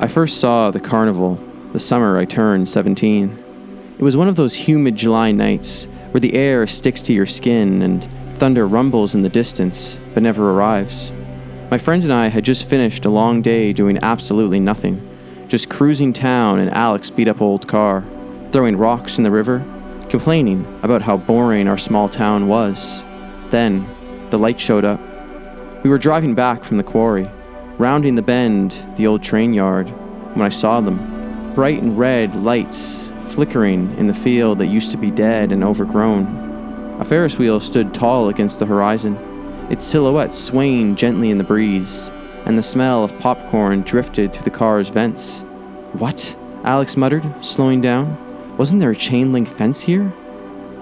I first saw the carnival the summer I turned 17. It was one of those humid July nights where the air sticks to your skin and thunder rumbles in the distance but never arrives. My friend and I had just finished a long day doing absolutely nothing, just cruising town in Alex's beat-up old car, throwing rocks in the river, complaining about how boring our small town was. Then, the light showed up. We were driving back from the quarry, rounding the bend, the old train yard, when I saw them. Bright and red lights flickering in the field that used to be dead and overgrown. A Ferris wheel stood tall against the horizon, its silhouette swaying gently in the breeze, and the smell of popcorn drifted through the car's vents. "What?" Alex muttered, slowing down. "Wasn't there a chain-link fence here?"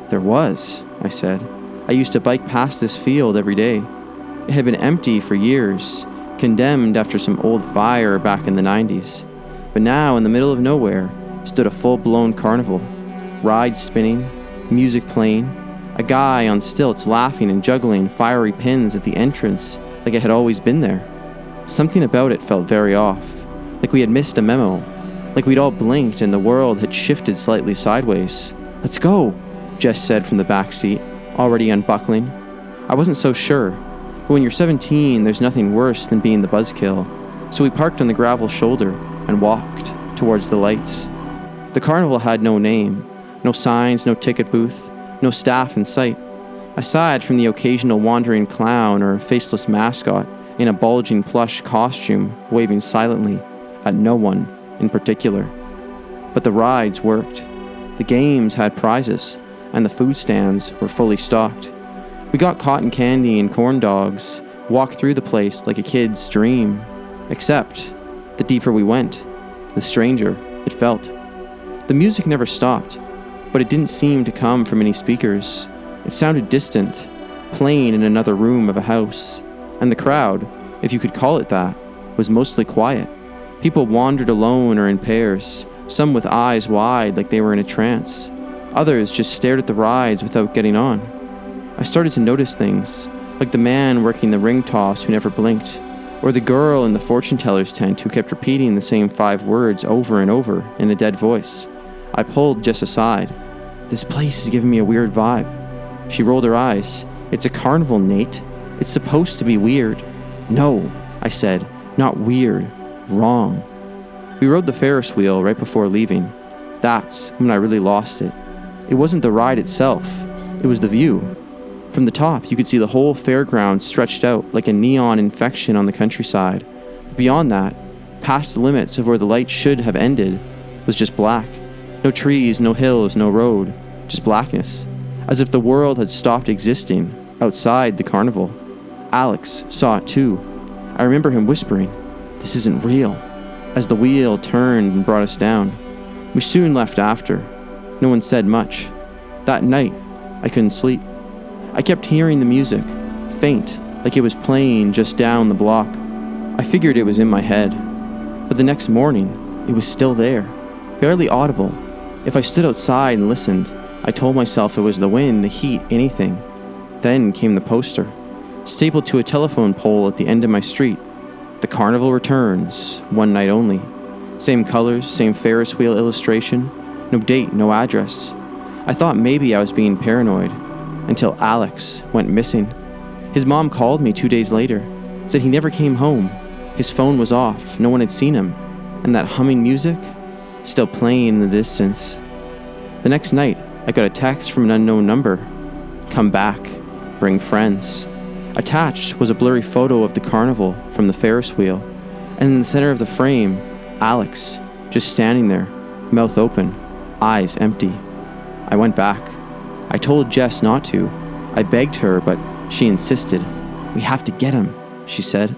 "There was," I said. "I used to bike past this field every day. It had been empty for years, condemned after some old fire back in the 90s. But now, in the middle of nowhere, stood a full-blown carnival. Rides spinning, music playing, a guy on stilts laughing and juggling fiery pins at the entrance like it had always been there. Something about it felt very off, like we had missed a memo, like we'd all blinked and the world had shifted slightly sideways. "Let's go," Jess said from the back seat, already unbuckling. I wasn't so sure, but when you're 17, there's nothing worse than being the buzzkill, so we parked on the gravel shoulder and walked towards the lights. The carnival had no name, no signs, no ticket booth, no staff in sight, aside from the occasional wandering clown or faceless mascot in a bulging plush costume waving silently at no one in particular. But the rides worked. The games had prizes, and the food stands were fully stocked. We got cotton candy and corn dogs, walked through the place like a kid's dream. Except, the deeper we went, the stranger it felt. The music never stopped, but it didn't seem to come from any speakers. It sounded distant, playing in another room of a house. And the crowd, if you could call it that, was mostly quiet. People wandered alone or in pairs, some with eyes wide like they were in a trance. Others just stared at the rides without getting on. I started to notice things, like the man working the ring toss who never blinked, or the girl in the fortune teller's tent who kept repeating the same 5 words over and over in a dead voice. I pulled Jess aside. "This place is giving me a weird vibe." She rolled her eyes. "It's a carnival, Nate. It's supposed to be weird." "No," I said. "Not weird. Wrong." We rode the Ferris wheel right before leaving. That's when I really lost it. It wasn't the ride itself. It was the view. From the top, you could see the whole fairground stretched out like a neon infection on the countryside. But beyond that, past the limits of where the light should have ended, was just black. No trees, no hills, no road, just blackness. As if the world had stopped existing outside the carnival. Alex saw it too. I remember him whispering, "This isn't real," as the wheel turned and brought us down. We soon left after. No one said much. That night, I couldn't sleep. I kept hearing the music, faint, like it was playing just down the block. I figured it was in my head. But the next morning, it was still there, barely audible. If I stood outside and listened, I told myself it was the wind, the heat, anything. Then came the poster, stapled to a telephone pole at the end of my street. "The carnival returns, one night only." Same colors, same Ferris wheel illustration, no date, no address. I thought maybe I was being paranoid, until Alex went missing. His mom called me 2 days later, said he never came home. His phone was off, no one had seen him, and that humming music, still playing in the distance. The next night, I got a text from an unknown number. "Come back, bring friends." Attached was a blurry photo of the carnival from the Ferris wheel, and in the center of the frame, Alex, just standing there, mouth open, eyes empty. I went back. I told Jess not to. I begged her, but she insisted. "We have to get him," she said.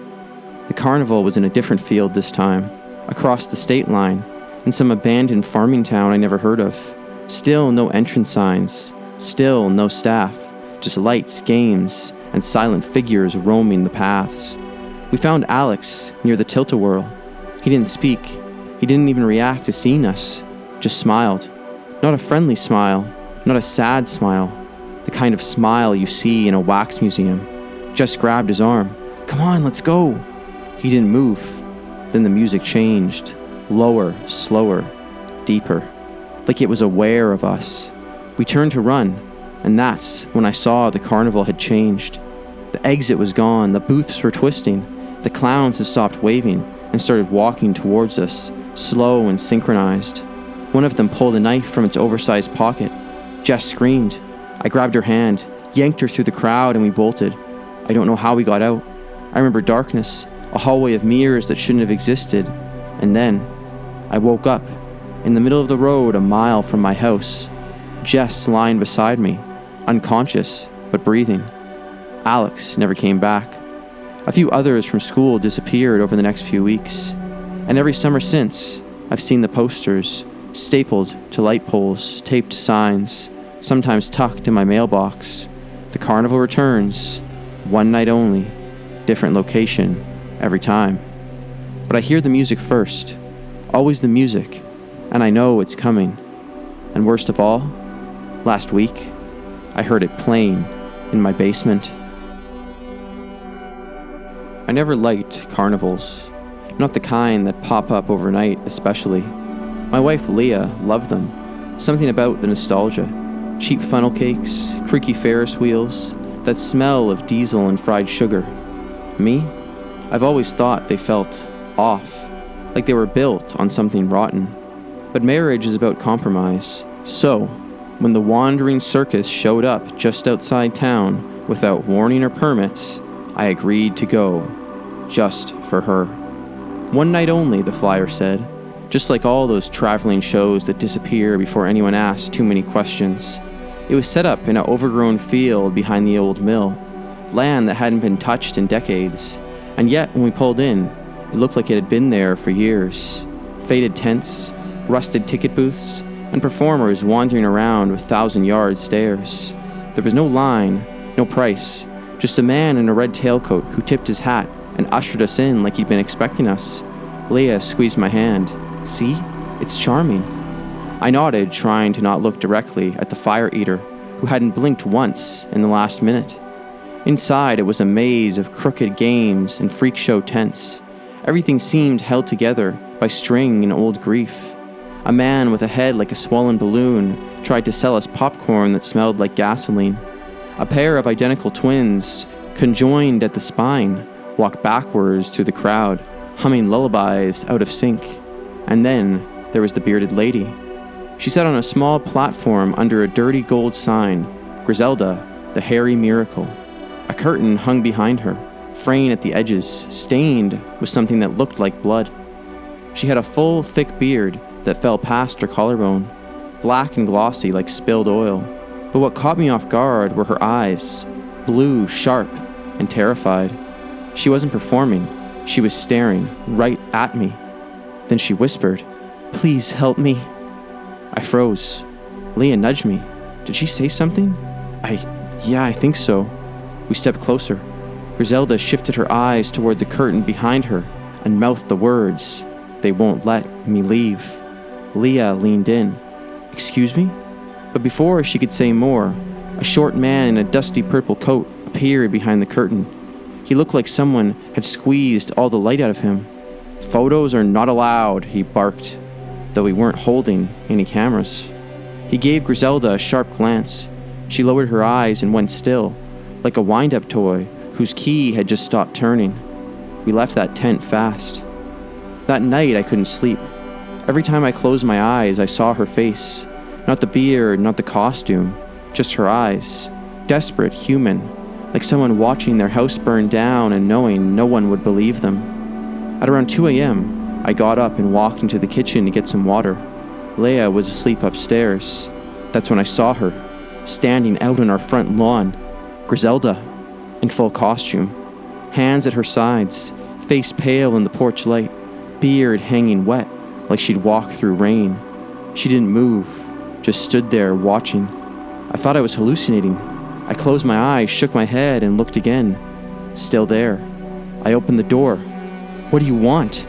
The carnival was in a different field this time, across the state line, in some abandoned farming town I never heard of. Still no entrance signs, still no staff, just lights, games, and silent figures roaming the paths. We found Alex near the tilt-a-whirl. He didn't speak. He didn't even react to seeing us, just smiled. Not a friendly smile, not a sad smile, the kind of smile you see in a wax museum. Jess grabbed his arm. "Come on, let's go." He didn't move. Then the music changed. Lower, slower, deeper, like it was aware of us. We turned to run, and that's when I saw the carnival had changed. The exit was gone, the booths were twisting, the clowns had stopped waving and started walking towards us, slow and synchronized. One of them pulled a knife from its oversized pocket. Jess screamed. I grabbed her hand, yanked her through the crowd, and we bolted. I don't know how we got out. I remember darkness, a hallway of mirrors that shouldn't have existed, and then I woke up in the middle of the road a mile from my house. Jess lying beside me, unconscious but breathing. Alex never came back. A few others from school disappeared over the next few weeks, and every summer since, I've seen the posters, stapled to light poles, taped to signs, sometimes tucked in my mailbox. The carnival returns, one night only, different location, every time. But I hear the music first, always the music, and I know it's coming. And worst of all, last week, I heard it playing in my basement. I never liked carnivals, not the kind that pop up overnight especially. My wife Leah loved them, something about the nostalgia. Cheap funnel cakes, creaky Ferris wheels, that smell of diesel and fried sugar. Me? I've always thought they felt off, like they were built on something rotten. But marriage is about compromise. So, when the wandering circus showed up just outside town without warning or permits, I agreed to go, just for her. One night only, the flyer said, just like all those traveling shows that disappear before anyone asks too many questions. It was set up in an overgrown field behind the old mill, land that hadn't been touched in decades, and yet when we pulled in, it looked like it had been there for years. Faded tents, rusted ticket booths, and performers wandering around with 1,000-yard stares. There was no line, no price, just a man in a red tailcoat who tipped his hat and ushered us in like he'd been expecting us. Leah squeezed my hand. See? It's charming. I nodded, trying to not look directly at the fire eater, who hadn't blinked once in the last minute. Inside, it was a maze of crooked games and freak show tents. Everything seemed held together by string and old grief. A man with a head like a swollen balloon tried to sell us popcorn that smelled like gasoline. A pair of identical twins, conjoined at the spine, walked backwards through the crowd, humming lullabies out of sync. And then there was the bearded lady. She sat on a small platform under a dirty gold sign, Griselda, the hairy miracle. A curtain hung behind her, fraying at the edges, stained with something that looked like blood. She had a full, thick beard that fell past her collarbone, black and glossy like spilled oil. But what caught me off guard were her eyes, blue, sharp, and terrified. She wasn't performing. She was staring right at me. Then she whispered, "Please help me." I froze. Leah nudged me. Did she say something? Yeah, I think so. We stepped closer. Griselda shifted her eyes toward the curtain behind her and mouthed the words, "They won't let me leave." Leah leaned in. "Excuse me?" But before she could say more, a short man in a dusty purple coat appeared behind the curtain. He looked like someone had squeezed all the light out of him. "Photos are not allowed," he barked, though we weren't holding any cameras. He gave Griselda a sharp glance. She lowered her eyes and went still, like a wind-up toy whose key had just stopped turning. We left that tent fast. That night I couldn't sleep. Every time I closed my eyes, I saw her face. Not the beard, not the costume, just her eyes. Desperate, human, like someone watching their house burn down and knowing no one would believe them. At around 2 a.m., I got up and walked into the kitchen to get some water. Leah was asleep upstairs. That's when I saw her, standing out on our front lawn. Griselda, in full costume, hands at her sides, face pale in the porch light, beard hanging wet like she'd walked through rain. She didn't move, just stood there watching. I thought I was hallucinating. I closed my eyes, shook my head, and looked again. Still there. I opened the door. "What do you want?"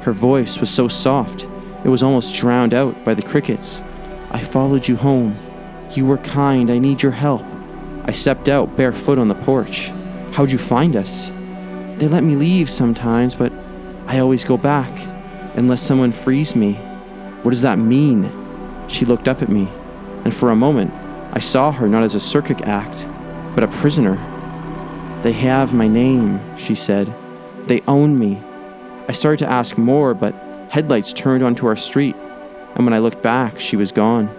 Her voice was so soft, it was almost drowned out by the crickets. "I followed you home. You were kind. I need your help." I stepped out barefoot on the porch. "How'd you find us?" "They let me leave sometimes, but I always go back. Unless someone frees me. What does that mean? She looked up at me, and for a moment, I saw her not as a circuit act, but a prisoner. They have my name, she said. They own me. I started to ask more, but headlights turned onto our street, and when I looked back, she was gone.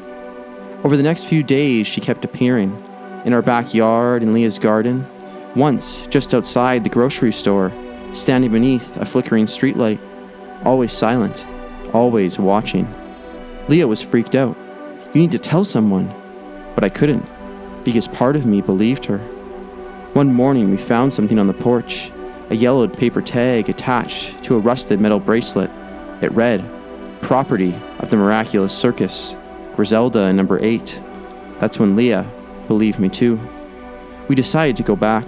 Over the next few days, she kept appearing, in our backyard, in Leah's garden, once just outside the grocery store, standing beneath a flickering streetlight, always silent, always watching. Leah was freaked out. You need to tell someone. But I couldn't, because part of me believed her. One morning we found something on the porch, a yellowed paper tag attached to a rusted metal bracelet. It read, "Property of the Miraculous Circus, Griselda number 8. That's when Leah believed me too. We decided to go back,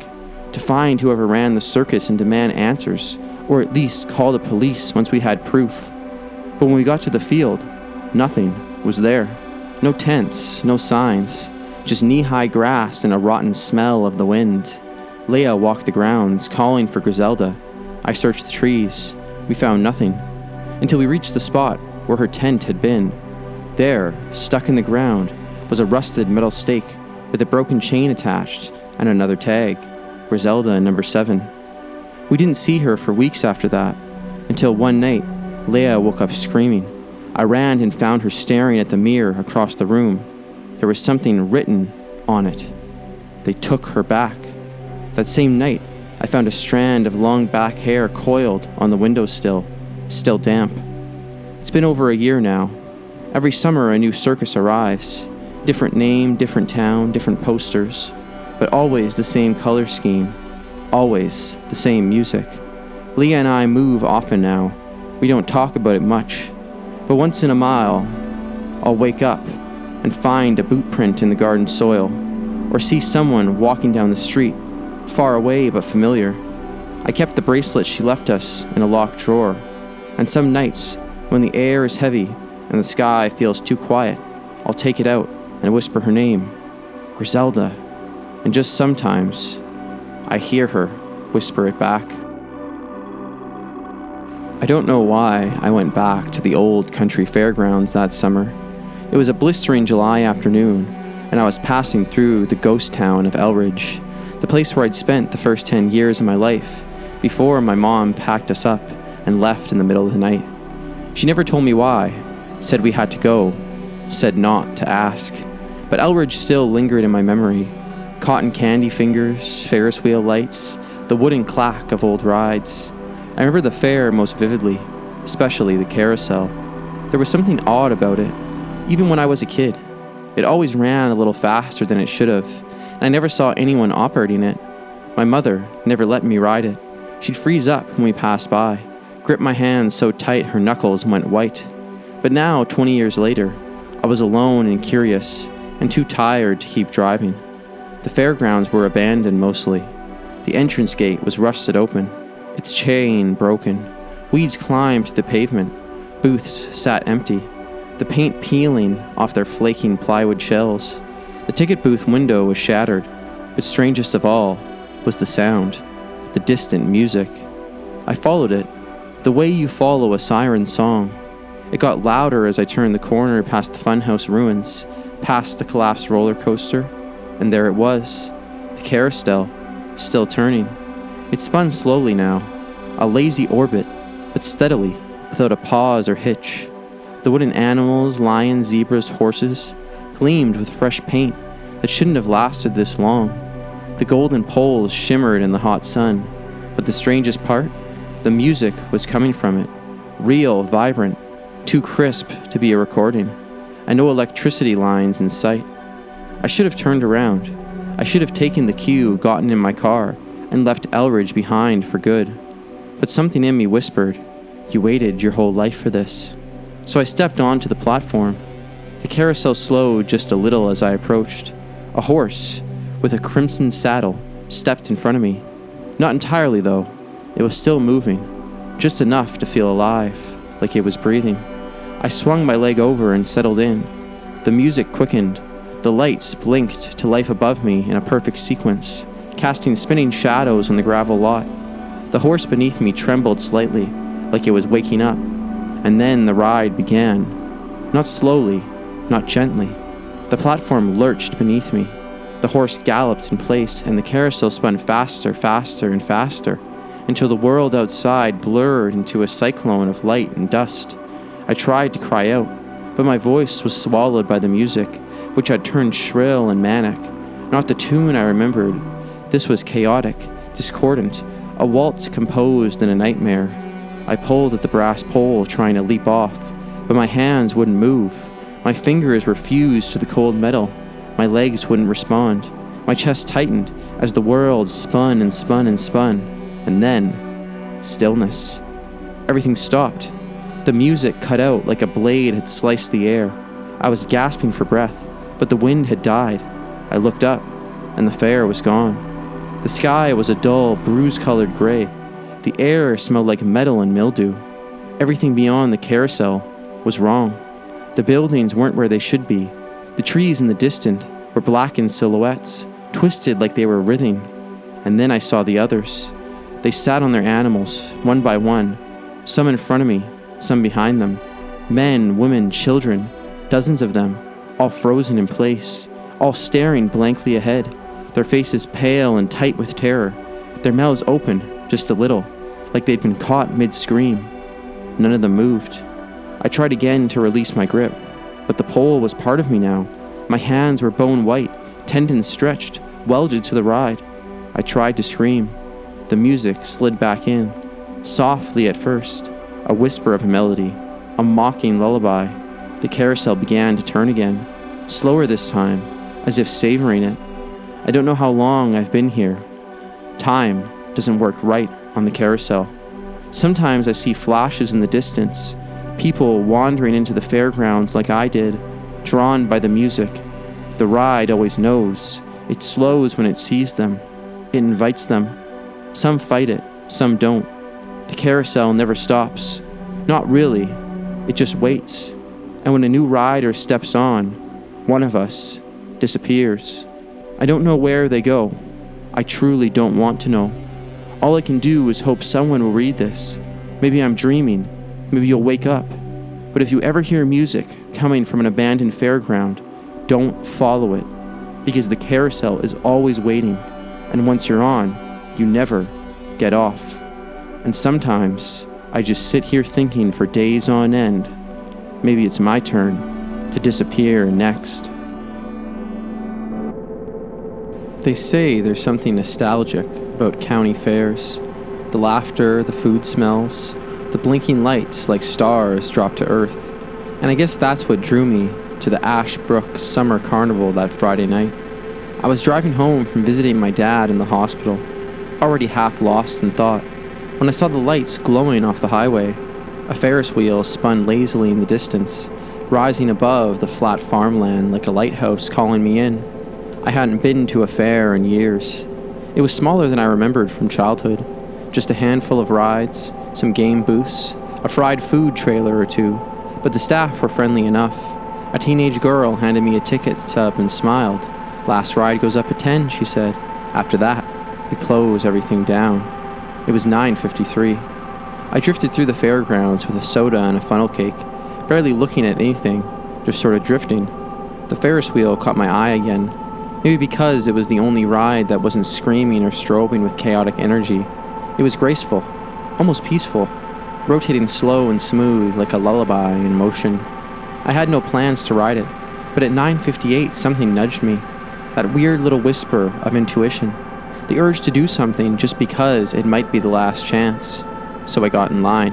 to find whoever ran the circus and demand answers, or at least call the police once we had proof. But when we got to the field, nothing was there. No tents, no signs, just knee-high grass and a rotten smell of the wind. Leah walked the grounds, calling for Griselda. I searched the trees. We found nothing, until we reached the spot where her tent had been. There, stuck in the ground, was a rusted metal stake with a broken chain attached and another tag, Griselda number 7. We didn't see her for weeks after that, until one night, Leah woke up screaming. I ran and found her staring at the mirror across the room. There was something written on it. They took her back. That same night, I found a strand of long back hair coiled on the windowsill, still damp. It's been over a year now. Every summer a new circus arrives. Different name, different town, different posters, but always the same color scheme. Always the same music. Leah and I move often now. We don't talk about it much. But once in a while, I'll wake up and find a boot print in the garden soil, or see someone walking down the street, far away but familiar. I kept the bracelet she left us in a locked drawer, and some nights, when the air is heavy and the sky feels too quiet, I'll take it out and whisper her name, Griselda, and just sometimes, I hear her whisper it back. I don't know why I went back to the old country fairgrounds that summer. It was a blistering July afternoon, and I was passing through the ghost town of Elridge, the place where I'd spent the first 10 years of my life, before my mom packed us up and left in the middle of the night. She never told me why, said we had to go, said not to ask. But Elridge still lingered in my memory. Cotton candy fingers, Ferris wheel lights, the wooden clack of old rides. I remember the fair most vividly, especially the Carousel. There was something odd about it, even when I was a kid. It always ran a little faster than it should have, and I never saw anyone operating it. My mother never let me ride it. She'd freeze up when we passed by, grip my hands so tight her knuckles went white. But now, 20 years later, I was alone and curious, and too tired to keep driving. The fairgrounds were abandoned mostly. The entrance gate was rusted open, its chain broken. Weeds climbed the pavement. Booths sat empty, the paint peeling off their flaking plywood shells. The ticket booth window was shattered, but strangest of all was the sound, the distant music. I followed it, the way you follow a siren song. It got louder as I turned the corner past the funhouse ruins, past the collapsed roller coaster, and there it was, the carousel, still turning. It spun slowly now, a lazy orbit, but steadily, without a pause or hitch. The wooden animals, lions, zebras, horses, gleamed with fresh paint that shouldn't have lasted this long. The golden poles shimmered in the hot sun, but the strangest part, the music was coming from it, real, vibrant, too crisp to be a recording, and no electricity lines in sight. I should have turned around. I should have taken the cue, gotten in my car, and left Elridge behind for good. But something in me whispered, you waited your whole life for this. So I stepped onto the platform. The carousel slowed just a little as I approached. A horse, with a crimson saddle, stepped in front of me. Not entirely, though. It was still moving, just enough to feel alive, like it was breathing. I swung my leg over and settled in. The music quickened. The lights blinked to life above me in a perfect sequence, casting spinning shadows on the gravel lot. The horse beneath me trembled slightly, like it was waking up, And then the ride began. Not slowly, not gently. The platform lurched beneath me. The horse galloped in place, and the carousel spun faster, faster, and faster, until the world outside blurred into a cyclone of light and dust. I tried to cry out, but my voice was swallowed by the music, which had turned shrill and manic. Not the tune I remembered. This was chaotic, discordant, a waltz composed in a nightmare. I pulled at the brass pole, trying to leap off, but my hands wouldn't move. My fingers were fused to the cold metal. My legs wouldn't respond. My chest tightened as the world spun and spun and spun. And then, stillness. Everything stopped. The music cut out like a blade had sliced the air. I was gasping for breath, but the wind had died. I looked up, and the fair was gone. The sky was a dull, bruise-colored gray. The air smelled like metal and mildew. Everything beyond the carousel was wrong. The buildings weren't where they should be. The trees in the distance were blackened silhouettes, twisted like they were writhing. And then I saw the others. They sat on their animals, one by one, some in front of me, some behind them. Men, women, children, dozens of them, all frozen in place, all staring blankly ahead, their faces pale and tight with terror, their mouths open just a little, like they'd been caught mid-scream. None of them moved. I tried again to release my grip, but the pole was part of me now. My hands were bone white, tendons stretched, welded to the ride. I tried to scream. The music slid back in, softly at first, a whisper of a melody, a mocking lullaby. The carousel began to turn again, slower this time, as if savoring it. I don't know how long I've been here. Time doesn't work right on the carousel. Sometimes I see flashes in the distance, people wandering into the fairgrounds like I did, drawn by the music. The ride always knows. It slows when it sees them. It invites them. Some fight it, some don't. The carousel never stops. Not really. It just waits. And when a new rider steps on, one of us disappears. I don't know where they go. I truly don't want to know. All I can do is hope someone will read this. Maybe I'm dreaming. Maybe you'll wake up. But if you ever hear music coming from an abandoned fairground, don't follow it, because the carousel is always waiting, and once you're on, you never get off. And sometimes I just sit here thinking for days on end, maybe it's my turn to disappear next. They say there's something nostalgic about county fairs. The laughter, the food smells, the blinking lights like stars dropped to earth. And I guess that's what drew me to the Ashbrook Summer Carnival that Friday night. I was driving home from visiting my dad in the hospital, already half lost in thought, when I saw the lights glowing off the highway. A Ferris wheel spun lazily in the distance, rising above the flat farmland like a lighthouse calling me in. I hadn't been to a fair in years. It was smaller than I remembered from childhood. Just a handful of rides, some game booths, a fried food trailer or two, but the staff were friendly enough. A teenage girl handed me a ticket stub and smiled. "Last ride goes up at 10, she said. After that, we close everything down." It was 9:53. I drifted through the fairgrounds with a soda and a funnel cake, barely looking at anything, just sort of drifting. The Ferris wheel caught my eye again, maybe because it was the only ride that wasn't screaming or strobing with chaotic energy. It was graceful, almost peaceful, rotating slow and smooth like a lullaby in motion. I had no plans to ride it, but at 9:58 something nudged me, that weird little whisper of intuition, the urge to do something just because it might be the last chance. So I got in line.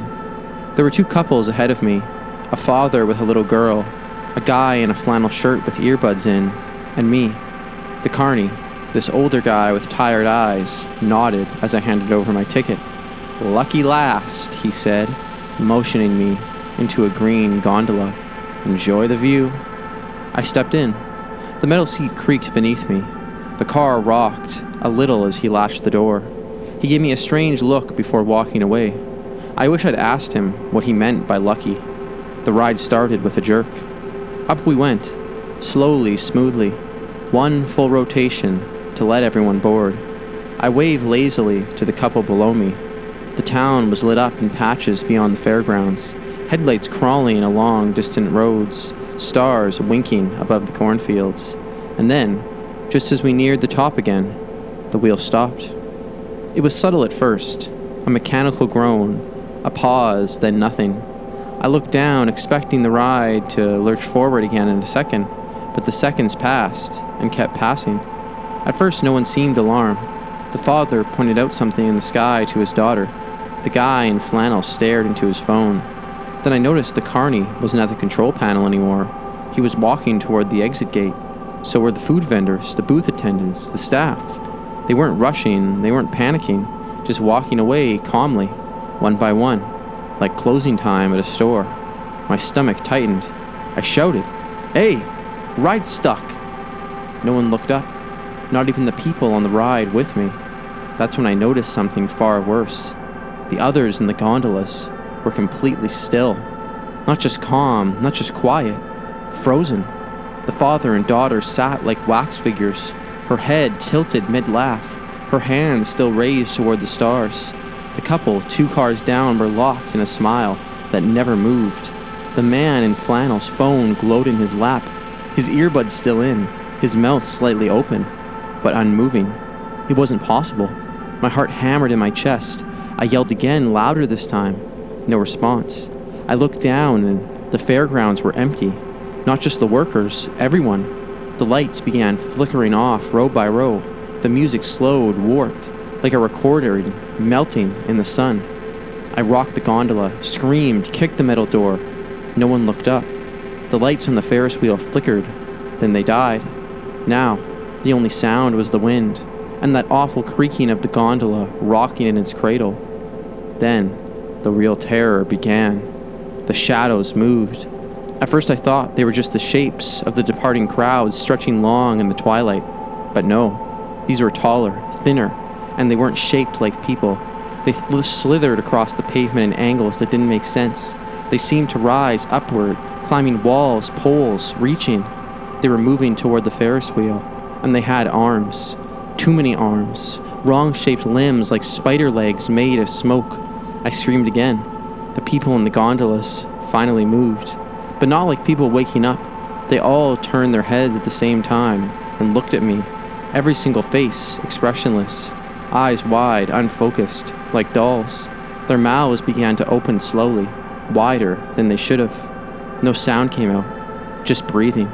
There were two couples ahead of me, a father with a little girl, a guy in a flannel shirt with earbuds in, and me. The carny, this older guy with tired eyes, nodded as I handed over my ticket. "Lucky last," he said, motioning me into a green gondola. "Enjoy the view." I stepped in. The metal seat creaked beneath me. The car rocked a little as he latched the door. He gave me a strange look before walking away. I wish I'd asked him what he meant by lucky. The ride started with a jerk. Up we went, slowly, smoothly, one full rotation to let everyone board. I waved lazily to the couple below me. The town was lit up in patches beyond the fairgrounds, headlights crawling along distant roads, stars winking above the cornfields. And then, just as we neared the top again, the wheel stopped. It was subtle at first, a mechanical groan, a pause, then nothing. I looked down, expecting the ride to lurch forward again in a second, but the seconds passed and kept passing. At first, no one seemed alarmed. The father pointed out something in the sky to his daughter. The guy in flannel stared into his phone. Then I noticed the carny wasn't at the control panel anymore. He was walking toward the exit gate. So were the food vendors, the booth attendants, the staff. They weren't rushing, they weren't panicking, just walking away calmly, one by one, like closing time at a store. My stomach tightened. I shouted, "Hey, ride's stuck!" No one looked up, not even the people on the ride with me. That's when I noticed something far worse. The others in the gondolas were completely still. Not just calm, not just quiet, frozen. The father and daughter sat like wax figures, her head tilted mid-laugh, her hands still raised toward the stars. The couple, 2 cars down, were locked in a smile that never moved. The man in flannel's phone glowed in his lap, his earbuds still in, his mouth slightly open, but unmoving. It wasn't possible. My heart hammered in my chest. I yelled again, louder this time. No response. I looked down and the fairgrounds were empty. Not just the workers, everyone. The lights began flickering off row by row. The music slowed, warped, like a recorder melting in the sun. I rocked the gondola, screamed, kicked the metal door. No one looked up. The lights on the Ferris wheel flickered, then they died. Now, the only sound was the wind, and that awful creaking of the gondola rocking in its cradle. Then, the real terror began. The shadows moved. At first I thought they were just the shapes of the departing crowds stretching long in the twilight. But no, these were taller, thinner, and they weren't shaped like people. They slithered across the pavement in angles that didn't make sense. They seemed to rise upward, climbing walls, poles, reaching. They were moving toward the Ferris wheel, and they had arms. Too many arms. Wrong-shaped limbs like spider legs made of smoke. I screamed again. The people in the gondolas finally moved. But not like people waking up. They all turned their heads at the same time and looked at me. Every single face, expressionless. Eyes wide, unfocused, like dolls. Their mouths began to open slowly, wider than they should have. No sound came out, just breathing.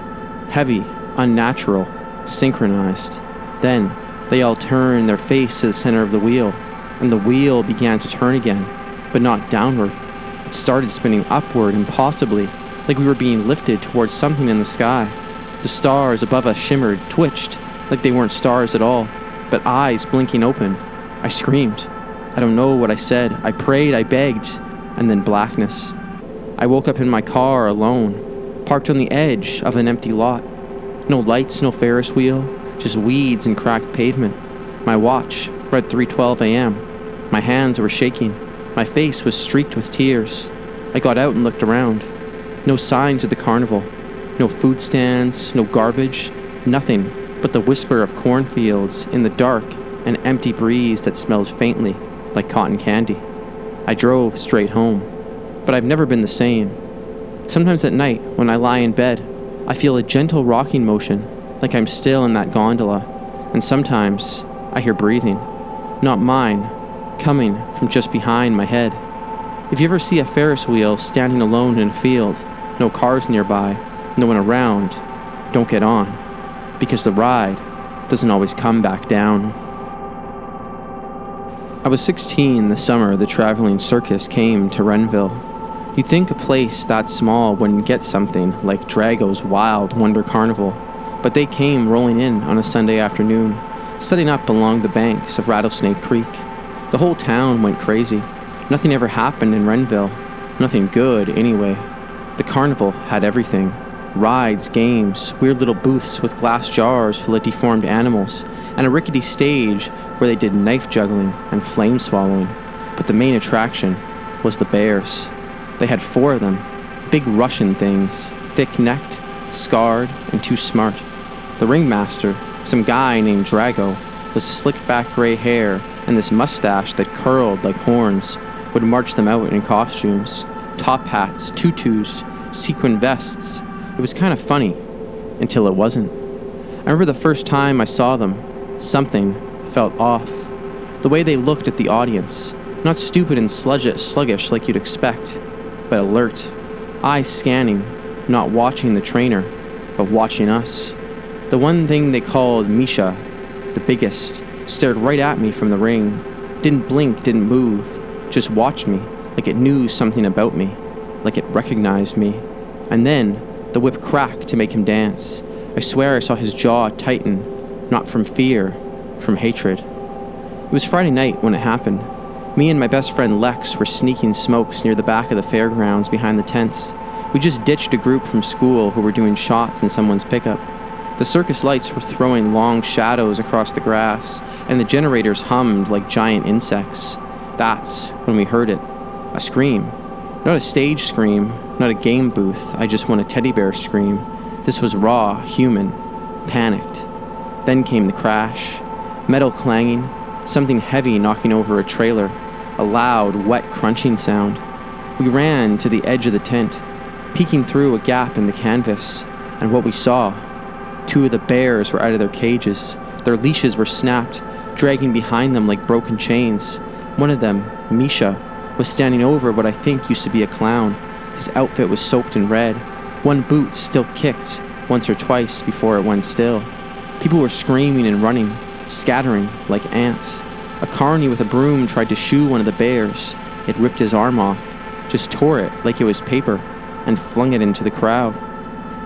Heavy, unnatural, synchronized. Then, they all turned their face to the center of the wheel, and the wheel began to turn again, but not downward. It started spinning upward impossibly, like we were being lifted towards something in the sky. The stars above us shimmered, twitched, like they weren't stars at all, but eyes blinking open. I screamed. I don't know what I said. I prayed, I begged, and then blackness. I woke up in my car alone, parked on the edge of an empty lot. No lights, no Ferris wheel, just weeds and cracked pavement. My watch read 3:12 a.m. My hands were shaking. My face was streaked with tears. I got out and looked around. No signs of the carnival. No food stands, no garbage, nothing but the whisper of cornfields in the dark and empty breeze that smells faintly like cotton candy. I drove straight home, but I've never been the same. Sometimes at night, when I lie in bed, I feel a gentle rocking motion, like I'm still in that gondola, and sometimes I hear breathing, not mine, coming from just behind my head. If you ever see a Ferris wheel standing alone in a field, no cars nearby, no one around, don't get on, because the ride doesn't always come back down. I was 16 the summer the traveling circus came to Renville. You'd think a place that small wouldn't get something like Drago's Wild Wonder Carnival, but they came rolling in on a Sunday afternoon, setting up along the banks of Rattlesnake Creek. The whole town went crazy. Nothing ever happened in Renville. Nothing good, anyway. The carnival had everything. Rides, games, weird little booths with glass jars full of deformed animals, and a rickety stage where they did knife juggling and flame swallowing. But the main attraction was the bears. They had 4 of them, big Russian things, thick-necked, scarred, and too smart. The ringmaster, some guy named Drago, with slicked-back gray hair and this mustache that curled like horns, would march them out in costumes. top hats, tutus, sequin vests. It was kind of funny, until it wasn't. I remember the first time I saw them, something felt off. The way they looked at the audience, not stupid and sluggish like you'd expect, but alert, eyes scanning, not watching the trainer, but watching us. The one thing they called Misha, the biggest, stared right at me from the ring, didn't blink, didn't move, just watched me like it knew something about me, like it recognized me. And then the whip cracked to make him dance. I swear I saw his jaw tighten, not from fear, from hatred. It was Friday night when it happened. Me and my best friend Lex were sneaking smokes near the back of the fairgrounds behind the tents. We just ditched a group from school who were doing shots in someone's pickup. The circus lights were throwing long shadows across the grass, and the generators hummed like giant insects. That's when we heard it. A scream. Not a stage scream, not a game booth, I just want a teddy bear scream. This was raw, human, panicked. Then came the crash. Metal clanging, something heavy knocking over a trailer, a loud, wet crunching sound. We ran to the edge of the tent, peeking through a gap in the canvas, and what we saw, 2 of the bears were out of their cages. Their leashes were snapped, dragging behind them like broken chains. One of them, Misha, was standing over what I think used to be a clown. His outfit was soaked in red. One boot still kicked once or twice before it went still. People were screaming and running, scattering like ants. A carny with a broom tried to shoo one of the bears. It ripped his arm off, just tore it like it was paper, and flung it into the crowd.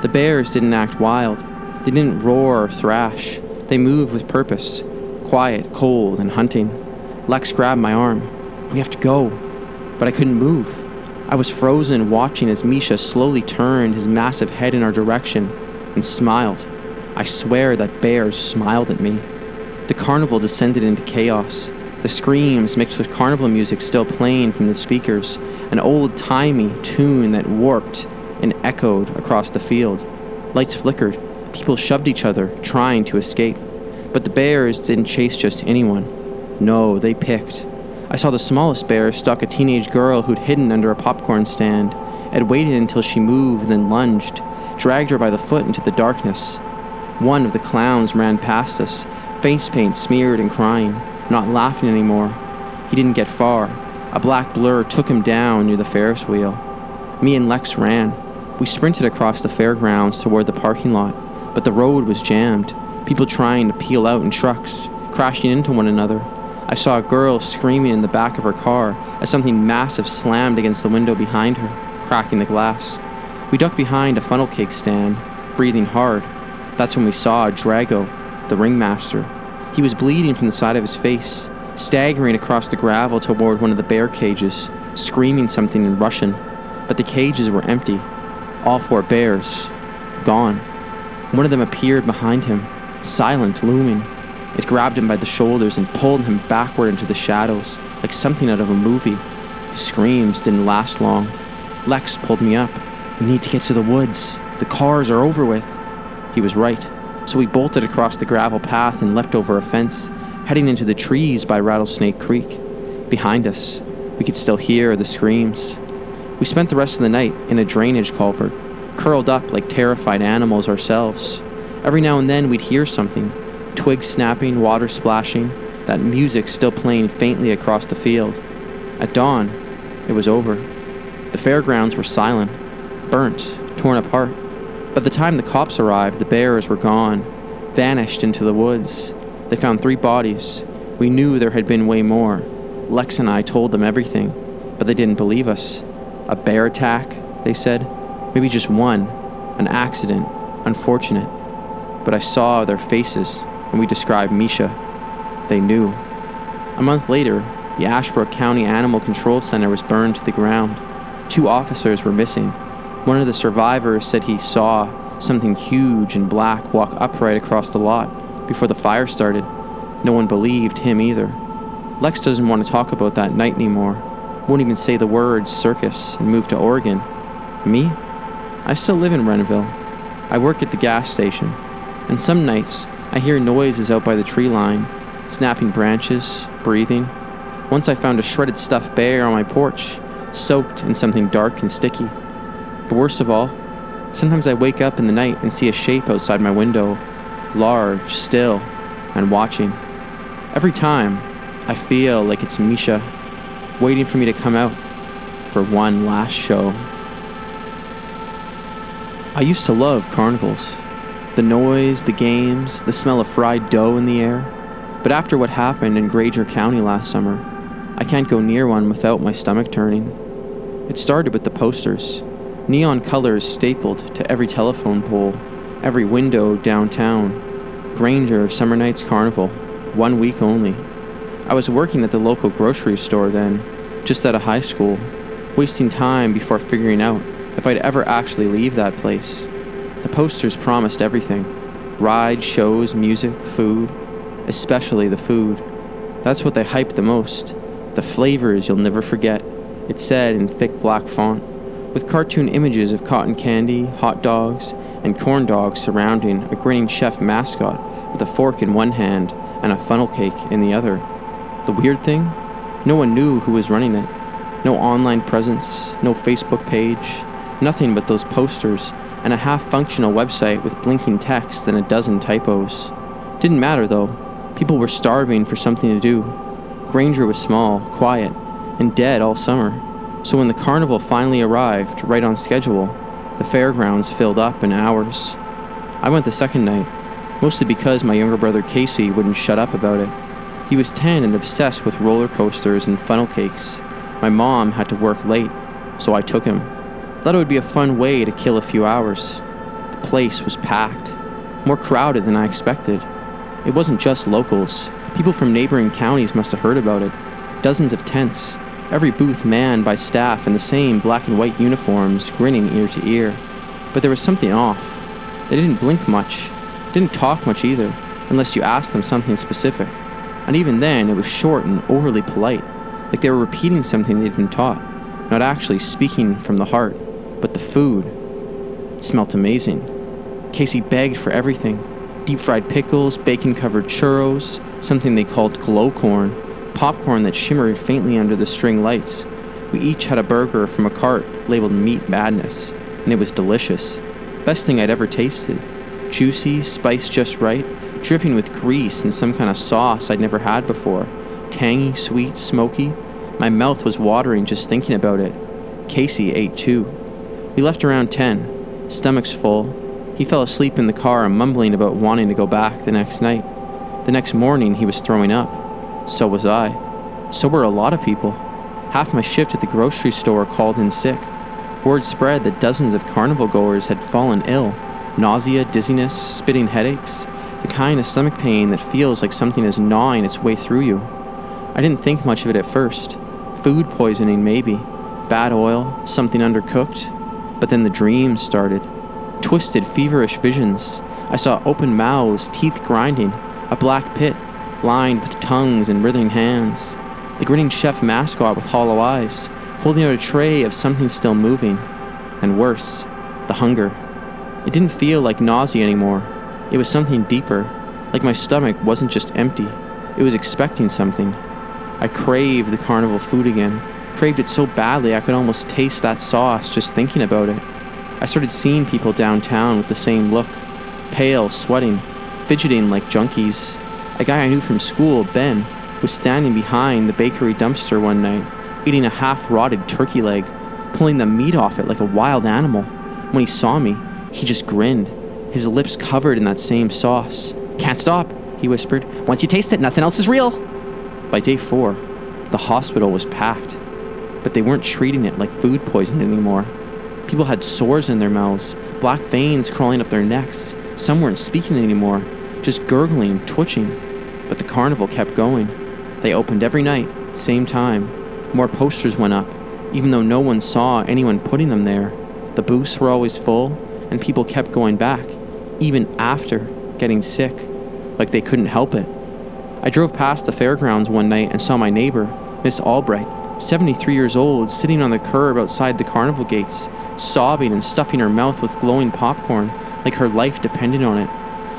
The bears didn't act wild. They didn't roar or thrash. They moved with purpose, quiet, cold, and hunting. Lex grabbed my arm. We have to go. But I couldn't move. I was frozen watching as Misha slowly turned his massive head in our direction and smiled. I swear that bear smiled at me. The carnival descended into chaos. The screams mixed with carnival music still playing from the speakers, an old-timey tune that warped and echoed across the field. Lights flickered. People shoved each other, trying to escape. But the bears didn't chase just anyone. No, they picked. I saw the smallest bear stalk a teenage girl who'd hidden under a popcorn stand. It waited until she moved, then lunged, dragged her by the foot into the darkness. One of the clowns ran past us, face paint smeared and crying, not laughing anymore. He didn't get far. A black blur took him down near the Ferris wheel. Me and Lex ran. We sprinted across the fairgrounds toward the parking lot, but the road was jammed, people trying to peel out in trucks, crashing into one another. I saw a girl screaming in the back of her car as something massive slammed against the window behind her, cracking the glass. We ducked behind a funnel cake stand, breathing hard. That's when we saw Drago, the ringmaster. He was bleeding from the side of his face, staggering across the gravel toward one of the bear cages, screaming something in Russian. But the cages were empty. All 4 bears, gone. One of them appeared behind him, silent, looming. It grabbed him by the shoulders and pulled him backward into the shadows, like something out of a movie. His screams didn't last long. Lex pulled me up. We need to get to the woods. The cars are over with. He was right. So we bolted across the gravel path and leapt over a fence, heading into the trees by Rattlesnake Creek. Behind us, we could still hear the screams. We spent the rest of the night in a drainage culvert, curled up like terrified animals ourselves. Every now and then we'd hear something, twigs snapping, water splashing, that music still playing faintly across the field. At dawn, it was over. The fairgrounds were silent, burnt, torn apart. By the time the cops arrived, the bears were gone, vanished into the woods. They found 3 bodies. We knew there had been way more. Lex and I told them everything, but they didn't believe us. A bear attack, they said. Maybe just one. An accident. Unfortunate. But I saw their faces when we described Misha. They knew. A month later, the Ashbrook County Animal Control Center was burned to the ground. 2 officers were missing. One of the survivors said he saw something huge and black walk upright across the lot before the fire started. No one believed him either. Lex doesn't want to talk about that night anymore. Won't even say the words circus and moved to Oregon. Me? I still live in Renville. I work at the gas station, and some nights I hear noises out by the tree line, snapping branches, breathing. Once I found a shredded stuffed bear on my porch, soaked in something dark and sticky. But worst of all, sometimes I wake up in the night and see a shape outside my window, large, still, and watching. Every time, I feel like it's Misha, waiting for me to come out for one last show. I used to love carnivals. The noise, the games, the smell of fried dough in the air. But after what happened in Granger County last summer, I can't go near one without my stomach turning. It started with the posters. Neon colors stapled to every telephone pole, every window downtown. Granger Summer Nights Carnival, 1 week only. I was working at the local grocery store then, just out of high school, wasting time before figuring out if I'd ever actually leave that place. The posters promised everything. Rides, shows, music, food. Especially the food. That's what they hyped the most. The flavors you'll never forget, it said in thick black font, with cartoon images of cotton candy, hot dogs, and corn dogs surrounding a grinning chef mascot with a fork in one hand and a funnel cake in the other. The weird thing? No one knew who was running it. No online presence, no Facebook page, nothing but those posters and a half-functional website with blinking text and a dozen typos. Didn't matter though. People were starving for something to do. Granger was small, quiet, and dead all summer. So when the carnival finally arrived, right on schedule, the fairgrounds filled up in hours. I went the second night, mostly because my younger brother Casey wouldn't shut up about it. He was 10 and obsessed with roller coasters and funnel cakes. My mom had to work late, so I took him. Thought it would be a fun way to kill a few hours. The place was packed, more crowded than I expected. It wasn't just locals. People from neighboring counties must have heard about it. Dozens of tents, every booth manned by staff in the same black and white uniforms, grinning ear to ear. But there was something off. They didn't blink much, didn't talk much either, unless you asked them something specific. And even then, it was short and overly polite, like they were repeating something they'd been taught, not actually speaking from the heart. But the food, it smelt amazing. Casey begged for everything. Deep-fried pickles, bacon-covered churros, something they called glow corn, popcorn that shimmered faintly under the string lights. We each had a burger from a cart labeled Meat Madness, and it was delicious. Best thing I'd ever tasted. Juicy, spiced just right, dripping with grease and some kind of sauce I'd never had before. Tangy, sweet, smoky. My mouth was watering just thinking about it. Casey ate too. We left around 10, stomachs full. He fell asleep in the car and mumbling about wanting to go back the next night. The next morning he was throwing up. So was I. So were a lot of people. Half my shift at the grocery store called in sick. Word spread that dozens of carnival goers had fallen ill. Nausea, dizziness, spitting headaches. The kind of stomach pain that feels like something is gnawing its way through you. I didn't think much of it at first. Food poisoning maybe. Bad oil, something undercooked. But then the dreams started. Twisted, feverish visions. I saw open mouths, teeth grinding, a black pit, lined with tongues and writhing hands. The grinning chef mascot with hollow eyes, holding out a tray of something still moving. And worse, the hunger. It didn't feel like nausea anymore. It was something deeper, like my stomach wasn't just empty. It was expecting something. I craved the carnival food again. Craved it so badly I could almost taste that sauce just thinking about it. I started seeing people downtown with the same look. Pale, sweating, fidgeting like junkies. A guy I knew from school, Ben, was standing behind the bakery dumpster one night, eating a half-rotted turkey leg, pulling the meat off it like a wild animal. When he saw me, he just grinned, his lips covered in that same sauce. "Can't stop," he whispered. "Once you taste it, nothing else is real." By day 4, the hospital was packed. But they weren't treating it like food poisoning anymore. People had sores in their mouths, black veins crawling up their necks. Some weren't speaking anymore, just gurgling, twitching. But the carnival kept going. They opened every night, same time. More posters went up, even though no one saw anyone putting them there. The booths were always full, and people kept going back, even after getting sick, like they couldn't help it. I drove past the fairgrounds one night and saw my neighbor, Miss Albright, 73 years old, sitting on the curb outside the carnival gates, sobbing and stuffing her mouth with glowing popcorn, like her life depended on it.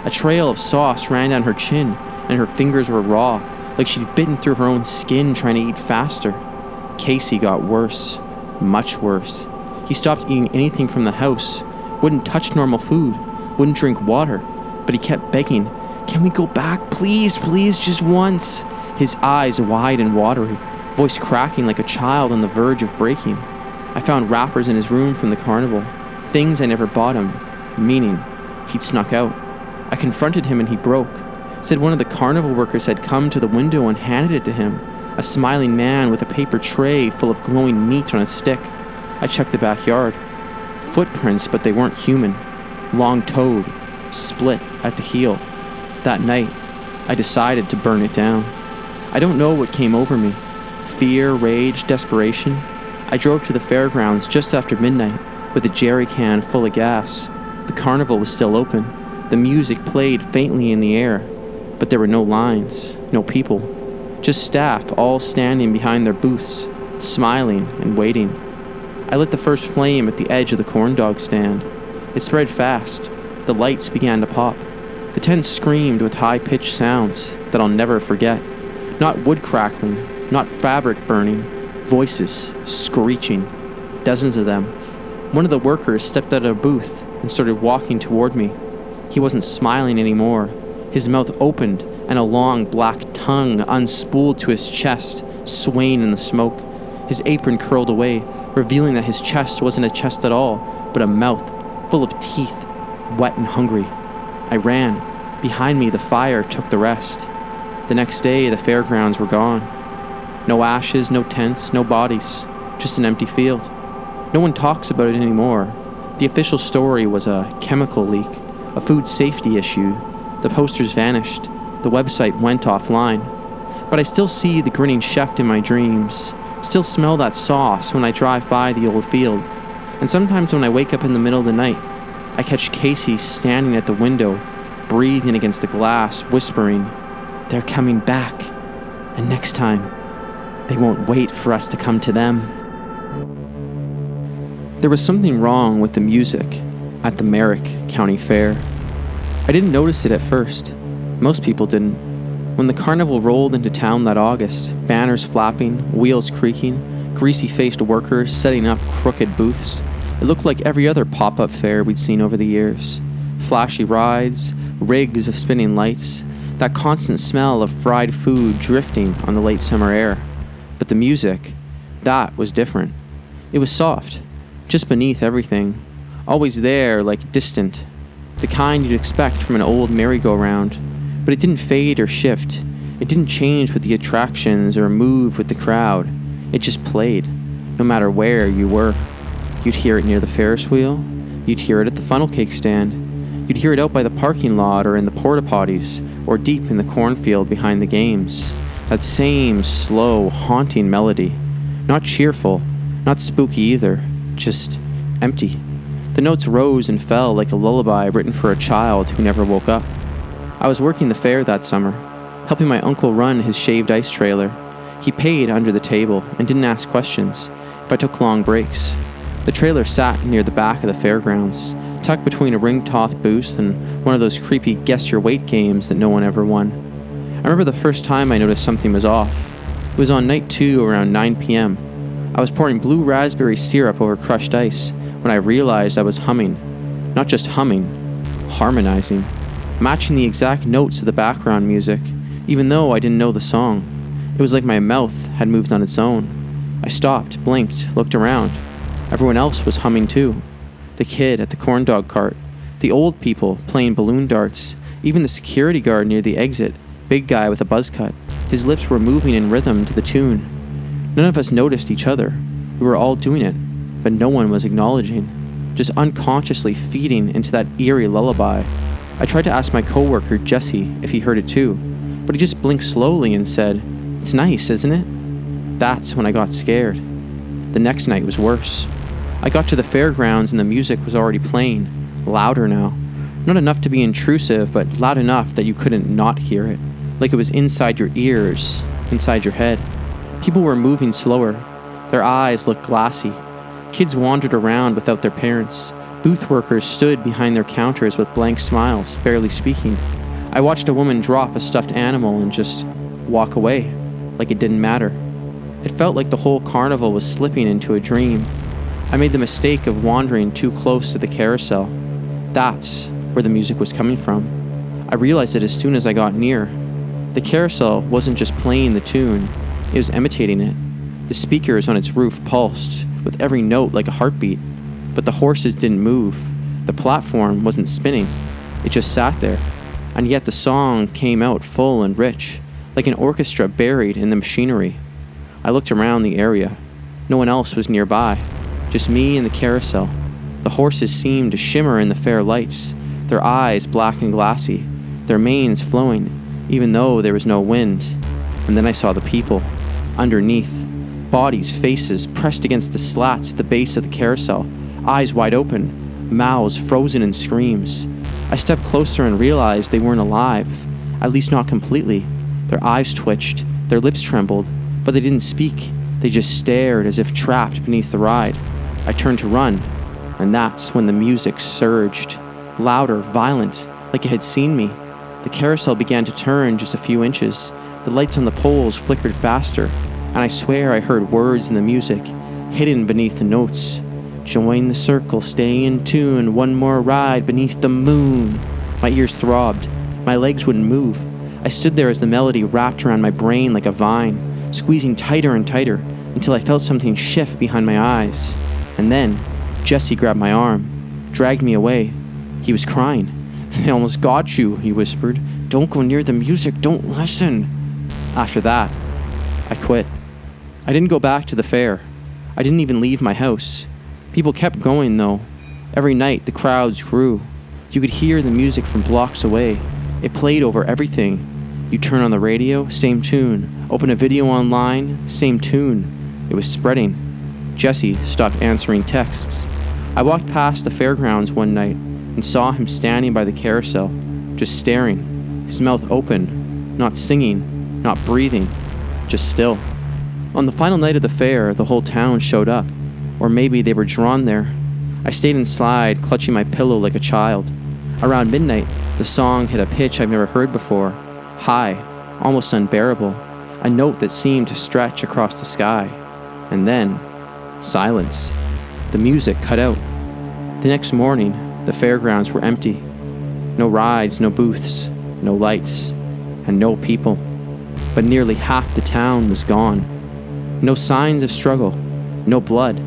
A trail of sauce ran down her chin, and her fingers were raw, like she'd bitten through her own skin trying to eat faster. Casey got worse. much worse. He stopped eating anything from the house, wouldn't touch normal food, wouldn't drink water, but he kept begging, "Can we go back? Please, please, just once." His eyes wide and watery, voice cracking like a child on the verge of breaking. I found wrappers in his room from the carnival, things I never bought him, meaning he'd snuck out. I confronted him and he broke. Said one of the carnival workers had come to the window and handed it to him, a smiling man with a paper tray full of glowing meat on a stick. I checked the backyard. Footprints, but they weren't human. Long-toed, split at the heel. That night, I decided to burn it down. I don't know what came over me. Fear, rage, desperation. I drove to the fairgrounds just after midnight with a jerry can full of gas. The carnival was still open. The music played faintly in the air, but there were no lines, no people. Just staff all standing behind their booths, smiling and waiting. I lit the first flame at the edge of the corn dog stand. It spread fast. The lights began to pop. The tent screamed with high-pitched sounds that I'll never forget. Not wood crackling, not fabric burning, voices screeching. Dozens of them. One of the workers stepped out of a booth and started walking toward me. He wasn't smiling anymore. His mouth opened and a long black tongue unspooled to his chest, swaying in the smoke. His apron curled away, revealing that his chest wasn't a chest at all, but a mouth full of teeth, wet and hungry. I ran. Behind me, the fire took the rest. The next day, the fairgrounds were gone. No ashes, no tents, no bodies, just an empty field. No one talks about it anymore. The official story was a chemical leak, a food safety issue. The posters vanished. The website went offline. But I still see the grinning chef in my dreams, still smell that sauce when I drive by the old field. And sometimes when I wake up in the middle of the night, I catch Casey standing at the window, breathing against the glass, whispering, "They're coming back, and next time, they won't wait for us to come to them." There was something wrong with the music at the Merrick County Fair. I didn't notice it at first. Most people didn't. When the carnival rolled into town that August, banners flapping, wheels creaking, greasy-faced workers setting up crooked booths, it looked like every other pop-up fair we'd seen over the years. Flashy rides, rigs of spinning lights, that constant smell of fried food drifting on the late summer air. But the music, that was different. It was soft, just beneath everything, always there, like distant, the kind you'd expect from an old merry-go-round. But it didn't fade or shift. It didn't change with the attractions or move with the crowd. It just played, no matter where you were. You'd hear it near the Ferris wheel. You'd hear it at the funnel cake stand. You'd hear it out by the parking lot or in the porta potties or deep in the cornfield behind the games. That same slow, haunting melody. Not cheerful, not spooky either, just empty. The notes rose and fell like a lullaby written for a child who never woke up. I was working the fair that summer, helping my uncle run his shaved ice trailer. He paid under the table and didn't ask questions if I took long breaks. The trailer sat near the back of the fairgrounds, tucked between a ring-tossed booth and one of those creepy guess-your-weight games that no one ever won. I remember the first time I noticed something was off. It was on night 2 around 9 p.m. I was pouring blue raspberry syrup over crushed ice when I realized I was humming. Not just humming, harmonizing. Matching the exact notes of the background music, even though I didn't know the song. It was like my mouth had moved on its own. I stopped, blinked, looked around. Everyone else was humming too. The kid at the corn dog cart, the old people playing balloon darts, even the security guard near the exit, big guy with a buzz cut. His lips were moving in rhythm to the tune. None of us noticed each other. We were all doing it, but no one was acknowledging, just unconsciously feeding into that eerie lullaby. I tried to ask my coworker, Jesse, if he heard it too, but he just blinked slowly and said, "It's nice, isn't it?" That's when I got scared. The next night was worse. I got to the fairgrounds and the music was already playing, louder now. Not enough to be intrusive, but loud enough that you couldn't not hear it, like it was inside your ears, inside your head. People were moving slower. Their eyes looked glassy. Kids wandered around without their parents. Booth workers stood behind their counters with blank smiles, barely speaking. I watched a woman drop a stuffed animal and just walk away, like it didn't matter. It felt like the whole carnival was slipping into a dream. I made the mistake of wandering too close to the carousel. That's where the music was coming from. I realized it as soon as I got near. The carousel wasn't just playing the tune, it was imitating it. The speakers on its roof pulsed, with every note like a heartbeat. But the horses didn't move. The platform wasn't spinning. It just sat there. And yet the song came out full and rich, like an orchestra buried in the machinery. I looked around the area. No one else was nearby. Just me and the carousel. The horses seemed to shimmer in the fair lights, their eyes black and glassy, their manes flowing, even though there was no wind. And then I saw the people, underneath, bodies, faces pressed against the slats at the base of the carousel, eyes wide open, mouths frozen in screams. I stepped closer and realized they weren't alive, at least not completely. Their eyes twitched, their lips trembled, but they didn't speak. They just stared as if trapped beneath the ride. I turned to run, and that's when the music surged, louder, violent, like it had seen me. The carousel began to turn just a few inches. The lights on the poles flickered faster, and I swear I heard words in the music, hidden beneath the notes. Join the circle, stay in tune, one more ride beneath the moon. My ears throbbed. My legs wouldn't move. I stood there as the melody wrapped around my brain like a vine, squeezing tighter and tighter until I felt something shift behind my eyes. And then, Jesse grabbed my arm, dragged me away. He was crying. "They almost got you," he whispered. "Don't go near the music, don't listen." After that, I quit. I didn't go back to the fair. I didn't even leave my house. People kept going, though. Every night, the crowds grew. You could hear the music from blocks away. It played over everything. You turn on the radio, same tune. Open a video online, same tune. It was spreading. Jesse stopped answering texts. I walked past the fairgrounds one night and saw him standing by the carousel, just staring, his mouth open, not singing, not breathing, just still. On the final night of the fair, the whole town showed up. Or maybe they were drawn there. I stayed inside, clutching my pillow like a child. Around midnight, the song hit a pitch I've never heard before. High, almost unbearable. A note that seemed to stretch across the sky. And then, silence. The music cut out. The next morning, the fairgrounds were empty. No rides, no booths, no lights, and no people. But nearly half the town was gone. No signs of struggle, no blood.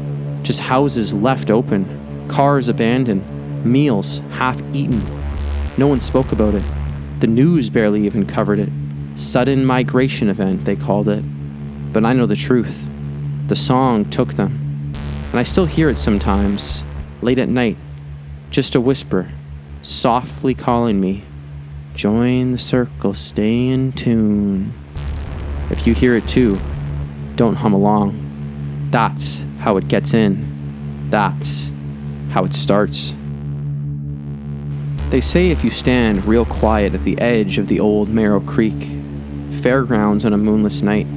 Just houses left open, cars abandoned, meals half-eaten. No one spoke about it. The news barely even covered it. Sudden migration event, they called it. But I know the truth. The song took them. And I still hear it sometimes, late at night. Just a whisper, softly calling me. Join the circle, stay in tune. If you hear it too, don't hum along. That's how it gets in. That's how it starts. They say if you stand real quiet at the edge of the old Marrow Creek, fairgrounds on a moonless night,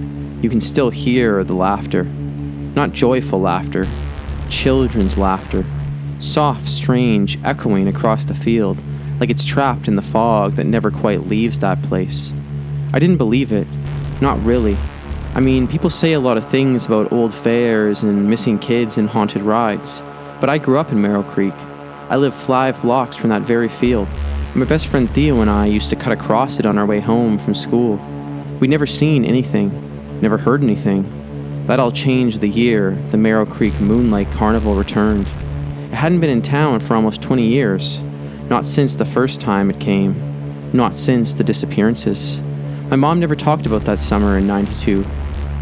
you can still hear the laughter. Not joyful laughter, children's laughter. Soft, strange, echoing across the field, like it's trapped in the fog that never quite leaves that place. I didn't believe it. Not really. I mean, people say a lot of things about old fairs and missing kids and haunted rides, but I grew up in Marrow Creek. I lived 5 blocks from that very field. My best friend Theo and I used to cut across it on our way home from school. We'd never seen anything, never heard anything. That all changed the year the Marrow Creek Moonlight Carnival returned. It hadn't been in town for almost 20 years. Not since the first time it came. Not since the disappearances. My mom never talked about that summer in '92.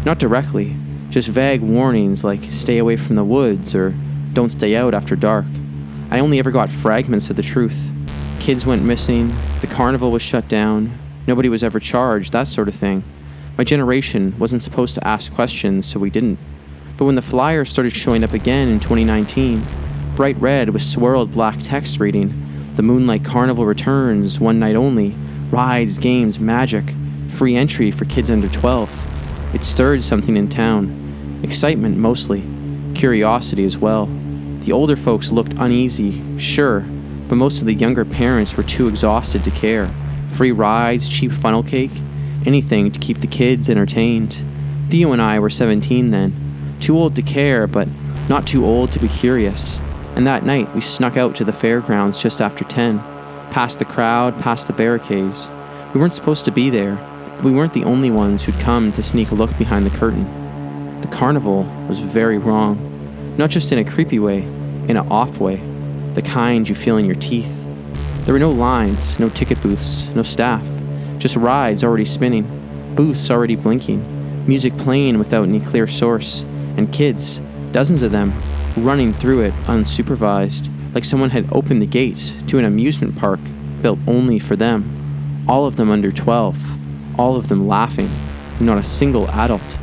Not directly, just vague warnings like stay away from the woods or don't stay out after dark. I only ever got fragments of the truth. Kids went missing, the carnival was shut down, nobody was ever charged, that sort of thing. My generation wasn't supposed to ask questions, so we didn't. But when the flyers started showing up again in 2019, bright red with swirled black text reading, "The Moonlight Carnival returns, one night only, rides, games, magic, free entry for kids under 12. It stirred something in town. Excitement mostly, curiosity as well. The older folks looked uneasy, sure, but most of the younger parents were too exhausted to care. Free rides, cheap funnel cake, anything to keep the kids entertained. Theo and I were 17 then, too old to care, but not too old to be curious. And that night, we snuck out to the fairgrounds just after 10, past the crowd, past the barricades. We weren't supposed to be there, but we weren't the only ones who'd come to sneak a look behind the curtain. The carnival was very wrong, not just in a creepy way, in an off way, the kind you feel in your teeth. There were no lines, no ticket booths, no staff, just rides already spinning, booths already blinking, music playing without any clear source, and kids, dozens of them, running through it unsupervised, like someone had opened the gate to an amusement park built only for them. All of them under 12, all of them laughing, not a single adult.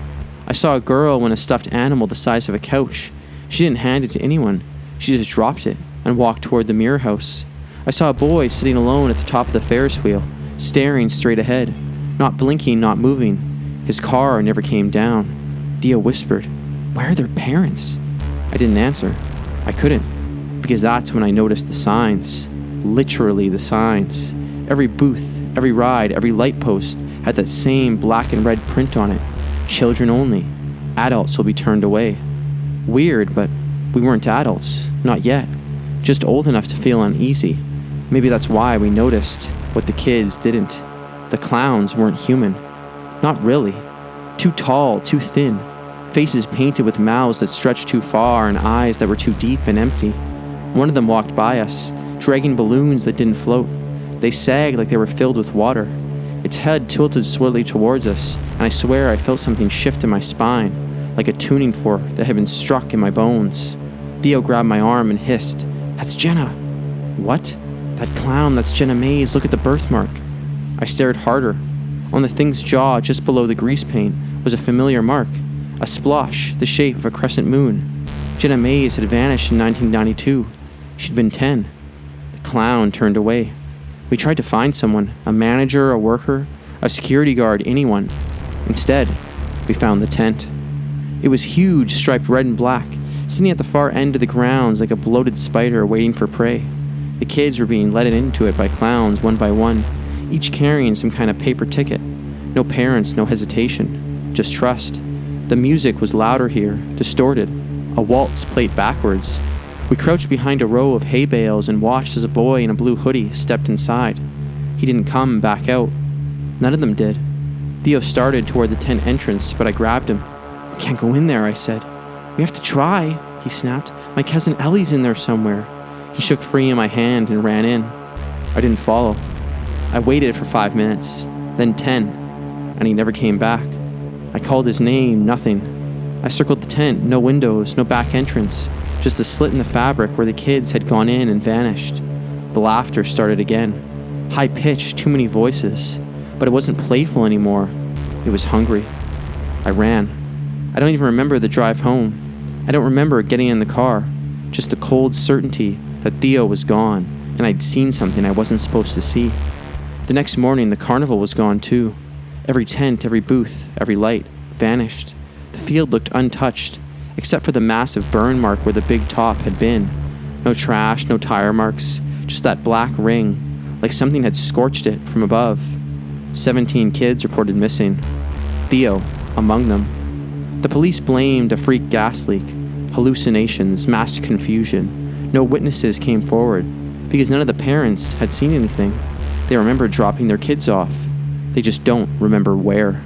I saw a girl win a stuffed animal the size of a couch. She didn't hand it to anyone, she just dropped it and walked toward the mirror house. I saw a boy sitting alone at the top of the Ferris wheel, staring straight ahead, not blinking, not moving. His car never came down. Theo whispered, "Where are their parents?" I didn't answer. I couldn't, because that's when I noticed the signs. Literally the signs. Every booth, every ride, every light post had that same black and red print on it. Children only. Adults will be turned away. Weird, but we weren't adults. Not yet. Just old enough to feel uneasy. Maybe that's why we noticed what the kids didn't. The clowns weren't human. Not really. Too tall, too thin. Faces painted with mouths that stretched too far and eyes that were too deep and empty. One of them walked by us, dragging balloons that didn't float. They sagged like they were filled with water. Its head tilted slowly towards us, and I swear I felt something shift in my spine, like a tuning fork that had been struck in my bones. Theo grabbed my arm and hissed, "That's Jenna!" "What?" "That clown, that's Jenna Mays, look at the birthmark." I stared harder. On the thing's jaw, just below the grease paint, was a familiar mark, a splotch the shape of a crescent moon. Jenna Mays had vanished in 1992. She'd been 10. The clown turned away. We tried to find someone, a manager, a worker, a security guard, anyone. Instead, we found the tent. It was huge, striped red and black, sitting at the far end of the grounds like a bloated spider waiting for prey. The kids were being led into it by clowns one by one, each carrying some kind of paper ticket. No parents, no hesitation, just trust. The music was louder here, distorted. A waltz played backwards. We crouched behind a row of hay bales and watched as a boy in a blue hoodie stepped inside. He didn't come back out. None of them did. Theo started toward the tent entrance, but I grabbed him. "We can't go in there," I said. "We have to try," he snapped. "My cousin Ellie's in there somewhere." He shook free in my hand and ran in. I didn't follow. I waited for 5 minutes, then 10, and he never came back. I called his name, nothing. I circled the tent, no windows, no back entrance, just a slit in the fabric where the kids had gone in and vanished. The laughter started again. High-pitched, too many voices. But it wasn't playful anymore. It was hungry. I ran. I don't even remember the drive home. I don't remember getting in the car. Just the cold certainty that Theo was gone, and I'd seen something I wasn't supposed to see. The next morning, the carnival was gone too. Every tent, every booth, every light vanished. The field looked untouched, except for the massive burn mark where the big top had been. No trash, no tire marks, just that black ring, like something had scorched it from above. 17 kids reported missing. Theo among them. The police blamed a freak gas leak, hallucinations, mass confusion. No witnesses came forward, because none of the parents had seen anything. They remember dropping their kids off. They just don't remember where.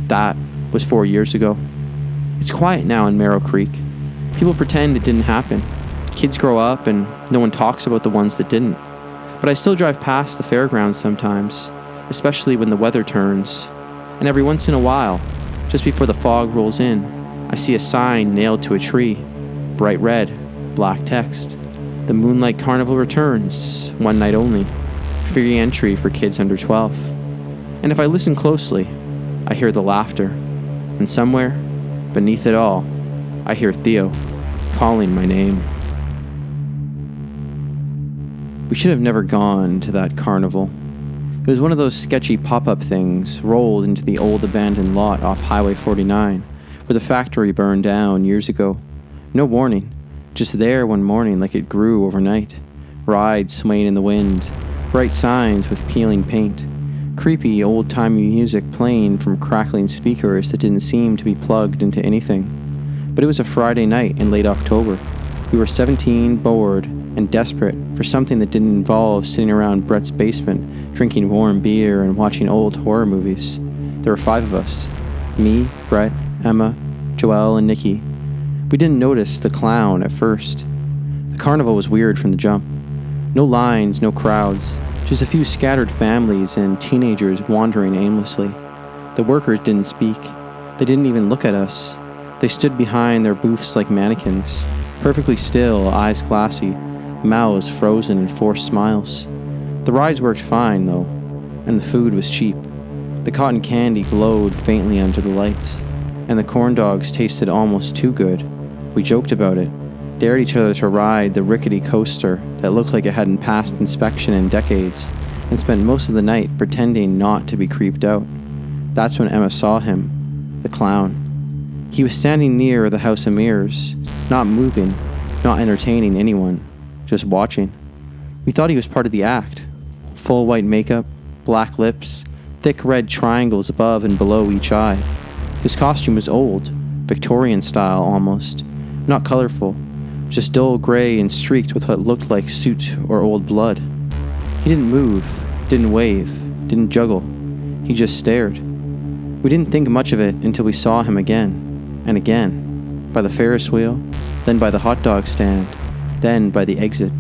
That was 4 years ago. It's quiet now in Merrill Creek. People pretend it didn't happen. Kids grow up and no one talks about the ones that didn't. But I still drive past the fairgrounds sometimes, especially when the weather turns. And every once in a while, just before the fog rolls in, I see a sign nailed to a tree. Bright red, black text. The Moonlight Carnival returns, one night only. Free entry for kids under 12. And if I listen closely, I hear the laughter. And somewhere, beneath it all, I hear Theo calling my name. We should have never gone to that carnival. It was one of those sketchy pop-up things rolled into the old abandoned lot off Highway 49, where the factory burned down years ago. No warning, just there one morning like it grew overnight. Rides swaying in the wind, bright signs with peeling paint, Creepy, old-timey music playing from crackling speakers that didn't seem to be plugged into anything. But it was a Friday night in late October. We were 17, bored, and desperate for something that didn't involve sitting around Brett's basement, drinking warm beer and watching old horror movies. There were 5 of us. Me, Brett, Emma, Joelle, and Nikki. We didn't notice the clown at first. The carnival was weird from the jump. No lines, no crowds, just a few scattered families and teenagers wandering aimlessly. The workers didn't speak. They didn't even look at us. They stood behind their booths like mannequins, perfectly still, eyes glassy, mouths frozen in forced smiles. The rides worked fine, though, and the food was cheap. The cotton candy glowed faintly under the lights, and the corn dogs tasted almost too good. We joked about it, dared each other to ride the rickety coaster that looked like it hadn't passed inspection in decades, and spent most of the night pretending not to be creeped out. That's when Emma saw him, the clown. He was standing near the House of Mirrors, not moving, not entertaining anyone, just watching. We thought he was part of the act. Full white makeup, black lips, thick red triangles above and below each eye. His costume was old, Victorian style almost, not colorful, just dull gray and streaked with what looked like soot or old blood. He didn't move, didn't wave, didn't juggle. He just stared. We didn't think much of it until we saw him again, and again, by the Ferris wheel, then by the hot dog stand, then by the exit.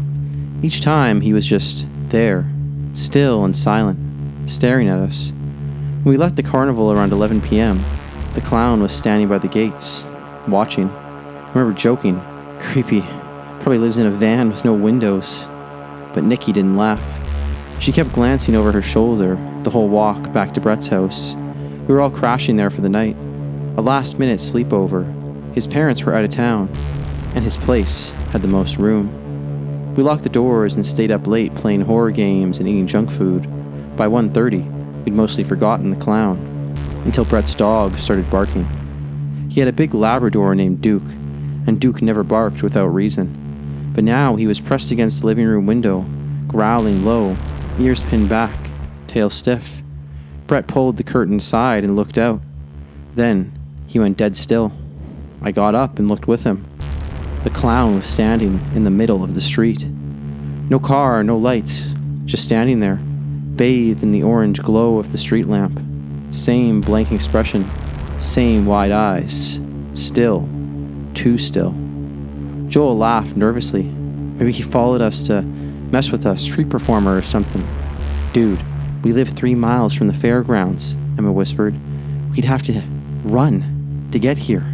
Each time he was just there, still and silent, staring at us. When we left the carnival around 11 p.m., the clown was standing by the gates, watching. I remember joking, creepy, probably lives in a van with no windows. But Nikki didn't laugh. She kept glancing over her shoulder the whole walk back to Brett's house. We were all crashing there for the night. A last-minute sleepover. His parents were out of town, and his place had the most room. We locked the doors and stayed up late playing horror games and eating junk food. By 1:30, we'd mostly forgotten the clown, until Brett's dog started barking. He had a big Labrador named Duke, and Duke never barked without reason. But now he was pressed against the living room window, growling low, ears pinned back, tail stiff. Brett pulled the curtain aside and looked out. Then he went dead still. I got up and looked with him. The clown was standing in the middle of the street. No car, no lights, just standing there, bathed in the orange glow of the street lamp. Same blank expression, same wide eyes. Still, too still. Joel laughed nervously. Maybe he followed us to mess with us, street performer or something. Dude, we live 3 miles from the fairgrounds, Emma whispered. We'd have to run to get here.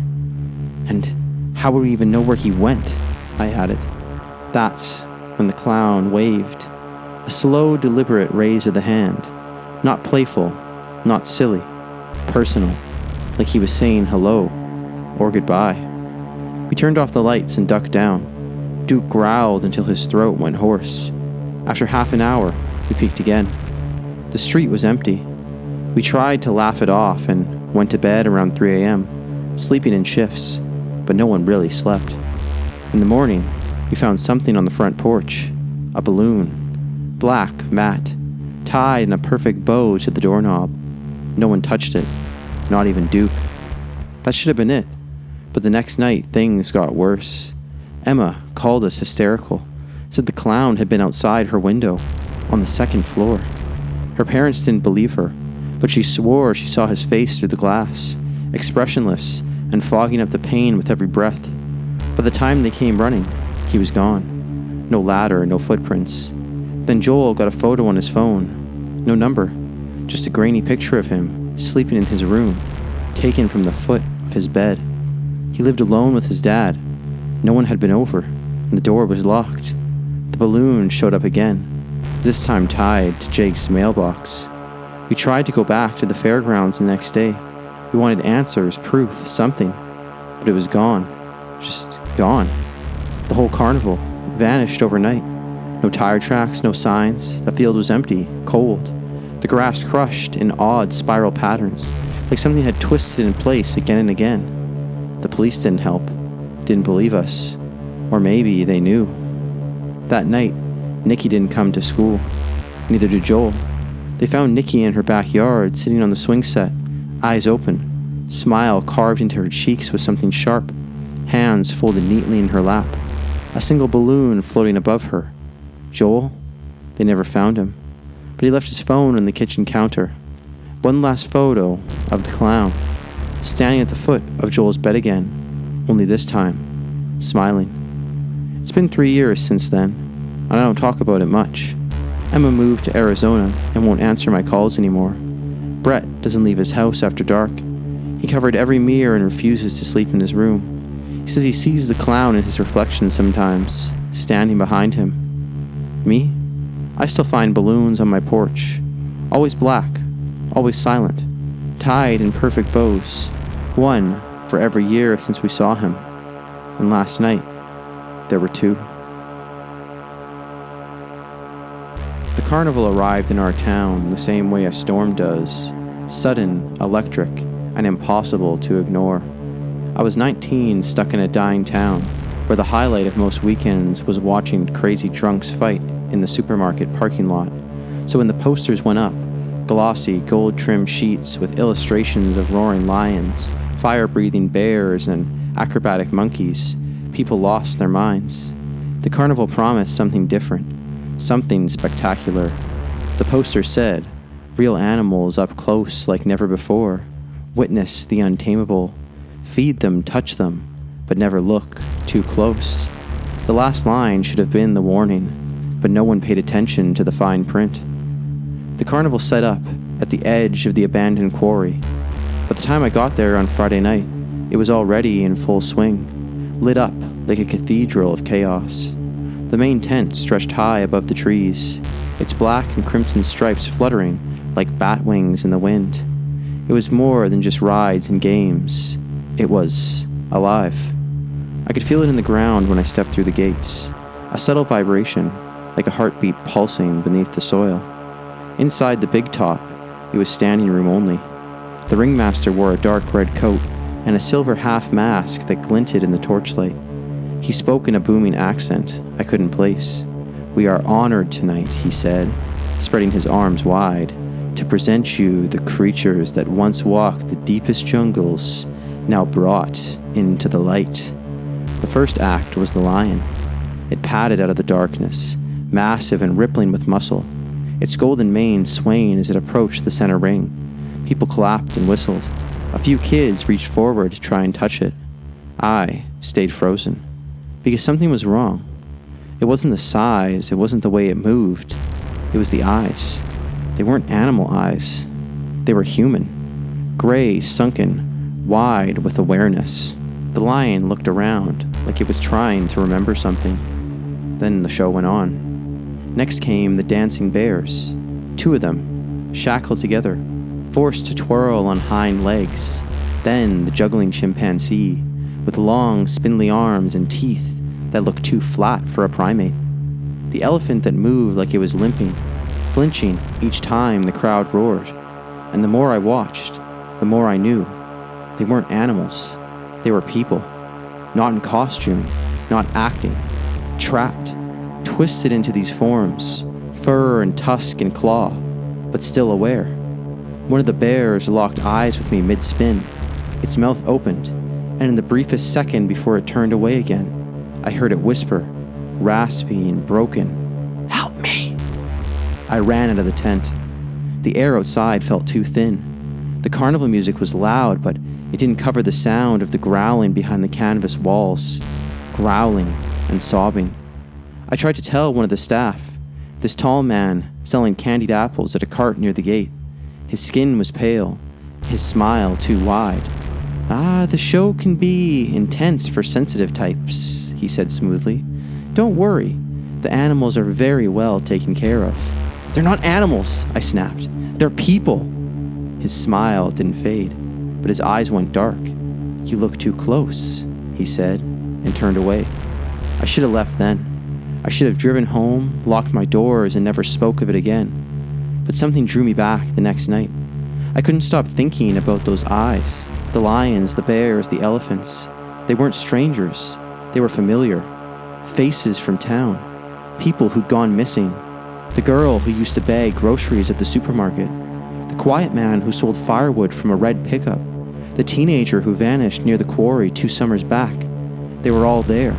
And how would we even know where he went? I added. That's when the clown waved. A slow, deliberate raise of the hand. Not playful, not silly, personal, like he was saying hello or goodbye. We turned off the lights and ducked down. Duke growled until his throat went hoarse. After half an hour, we peeked again. The street was empty. We tried to laugh it off and went to bed around 3 a.m., sleeping in shifts, but no one really slept. In the morning, we found something on the front porch. A balloon. Black, matte, tied in a perfect bow to the doorknob. No one touched it, not even Duke. That should have been it, but the next night things got worse. Emma called us hysterical, said the clown had been outside her window, on the 2nd floor. Her parents didn't believe her, but she swore she saw his face through the glass, expressionless and fogging up the pain with every breath. By the time they came running, he was gone. No ladder, no footprints. Then Joel got a photo on his phone. No number, just a grainy picture of him sleeping in his room, taken from the foot of his bed. He lived alone with his dad. No one had been over, and the door was locked. The balloon showed up again, this time tied to Jake's mailbox. We tried to go back to the fairgrounds the next day. We wanted answers, proof, something, but it was gone. Just gone. The whole carnival vanished overnight. No tire tracks, no signs. The field was empty, cold. The grass crushed in odd spiral patterns, like something had twisted in place again and again. The police didn't help, didn't believe us, or maybe they knew. That night, Nikki didn't come to school. Neither did Joel. They found Nikki in her backyard, sitting on the swing set, eyes open, smile carved into her cheeks with something sharp, hands folded neatly in her lap, a single balloon floating above her. Joel? They never found him, but he left his phone on the kitchen counter. One last photo of the clown, standing at the foot of Joel's bed again, only this time, smiling. It's been 3 years since then, and I don't talk about it much. Emma moved to Arizona and won't answer my calls anymore. Brett doesn't leave his house after dark. He covered every mirror and refuses to sleep in his room. He says he sees the clown in his reflection sometimes, standing behind him. Me? I still find balloons on my porch. Always black, always silent, tied in perfect bows. One for every year since we saw him. And last night, there were 2. The carnival arrived in our town the same way a storm does, sudden, electric, and impossible to ignore. I was 19, stuck in a dying town, where the highlight of most weekends was watching crazy drunks fight in the supermarket parking lot. So when the posters went up, glossy, gold-trimmed sheets with illustrations of roaring lions, fire-breathing bears, and acrobatic monkeys, people lost their minds. The carnival promised something different. Something spectacular. The poster said, "Real animals up close like never before. Witness the untamable. Feed them, touch them, but never look too close." The last line should have been the warning, but no one paid attention to the fine print. The carnival set up at the edge of the abandoned quarry. By the time I got there on Friday night, it was already in full swing, lit up like a cathedral of chaos. The main tent stretched high above the trees, its black and crimson stripes fluttering like bat wings in the wind. It was more than just rides and games. It was alive. I could feel it in the ground when I stepped through the gates, a subtle vibration, like a heartbeat pulsing beneath the soil. Inside the big top, it was standing room only. The ringmaster wore a dark red coat and a silver half mask that glinted in the torchlight. He spoke in a booming accent I couldn't place. "We are honored tonight," he said, spreading his arms wide, "to present you the creatures that once walked the deepest jungles, now brought into the light." The first act was the lion. It padded out of the darkness, massive and rippling with muscle, its golden mane swaying as it approached the center ring. People clapped and whistled. A few kids reached forward to try and touch it. I stayed frozen, because something was wrong. It wasn't the size, it wasn't the way it moved. It was the eyes. They weren't animal eyes. They were human. Gray, sunken, wide with awareness. The lion looked around like it was trying to remember something. Then the show went on. Next came the dancing bears. 2 of them, shackled together, forced to twirl on hind legs. Then the juggling chimpanzee, with long, spindly arms and teeth that looked too flat for a primate. The elephant that moved like it was limping, flinching each time the crowd roared. And the more I watched, the more I knew. They weren't animals. They were people. Not in costume, not acting. Trapped, twisted into these forms, fur and tusk and claw, but still aware. One of the bears locked eyes with me mid-spin. Its mouth opened, and in the briefest second before it turned away again, I heard it whisper, raspy and broken, "Help me." I ran out of the tent. The air outside felt too thin. The carnival music was loud, but it didn't cover the sound of the growling behind the canvas walls. Growling and sobbing. I tried to tell one of the staff, this tall man selling candied apples at a cart near the gate. His skin was pale, his smile too wide. "The show can be intense for sensitive types," he said smoothly. "Don't worry, the animals are very well taken care of." "They're not animals," I snapped. "They're people." His smile didn't fade, but his eyes went dark. "You look too close," he said, and turned away. I should have left then. I should have driven home, locked my doors, and never spoke of it again. But something drew me back the next night. I couldn't stop thinking about those eyes. The lions, the bears, the elephants. They weren't strangers. They were familiar. Faces from town. People who'd gone missing. The girl who used to bag groceries at the supermarket. The quiet man who sold firewood from a red pickup. The teenager who vanished near the quarry 2 summers back. They were all there,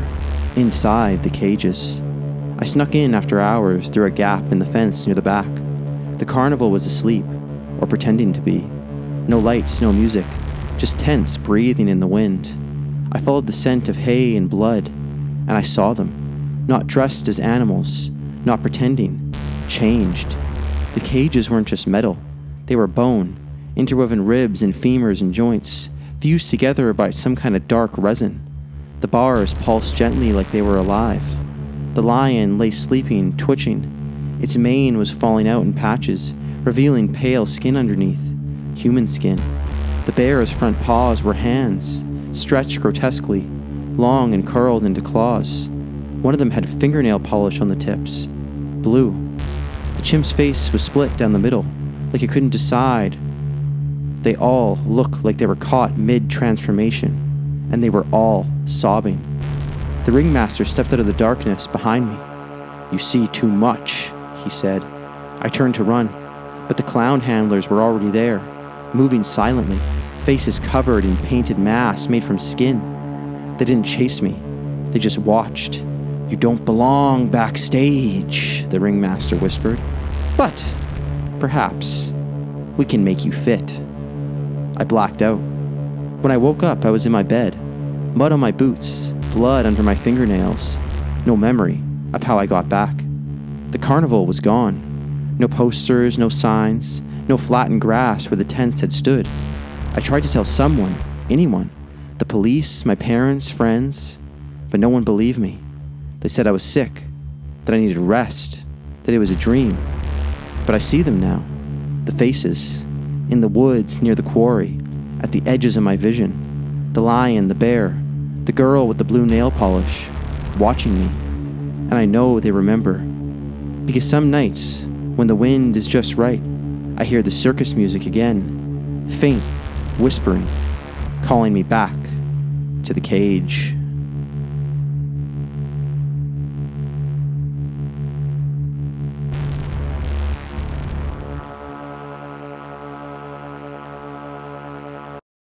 inside the cages. I snuck in after hours through a gap in the fence near the back. The carnival was asleep, or pretending to be. No lights, no music, just tents breathing in the wind. I followed the scent of hay and blood, and I saw them, not dressed as animals, not pretending, changed. The cages weren't just metal, they were bone, interwoven ribs and femurs and joints, fused together by some kind of dark resin. The bars pulsed gently like they were alive. The lion lay sleeping, twitching. Its mane was falling out in patches, revealing pale skin underneath, human skin. The bear's front paws were hands, stretched grotesquely, long and curled into claws. One of them had fingernail polish on the tips, blue. The chimp's face was split down the middle, like it couldn't decide. They all looked like they were caught mid-transformation, and they were all sobbing. The ringmaster stepped out of the darkness behind me. "You see too much," he said. I turned to run, but the clown handlers were already there, moving silently, faces covered in painted masks made from skin. They didn't chase me. They just watched. "You don't belong backstage," the ringmaster whispered. "But, perhaps, we can make you fit." I blacked out. When I woke up, I was in my bed. Mud on my boots, blood under my fingernails. No memory of how I got back. The carnival was gone. No posters, no signs, no flattened grass where the tents had stood. I tried to tell someone, anyone, the police, my parents, friends, but no one believed me. They said I was sick, that I needed rest, that it was a dream. But I see them now, the faces, in the woods near the quarry, at the edges of my vision. The lion, the bear, the girl with the blue nail polish, watching me. And I know they remember. Because some nights, when the wind is just right, I hear the circus music again, faint, whispering, calling me back to the cage.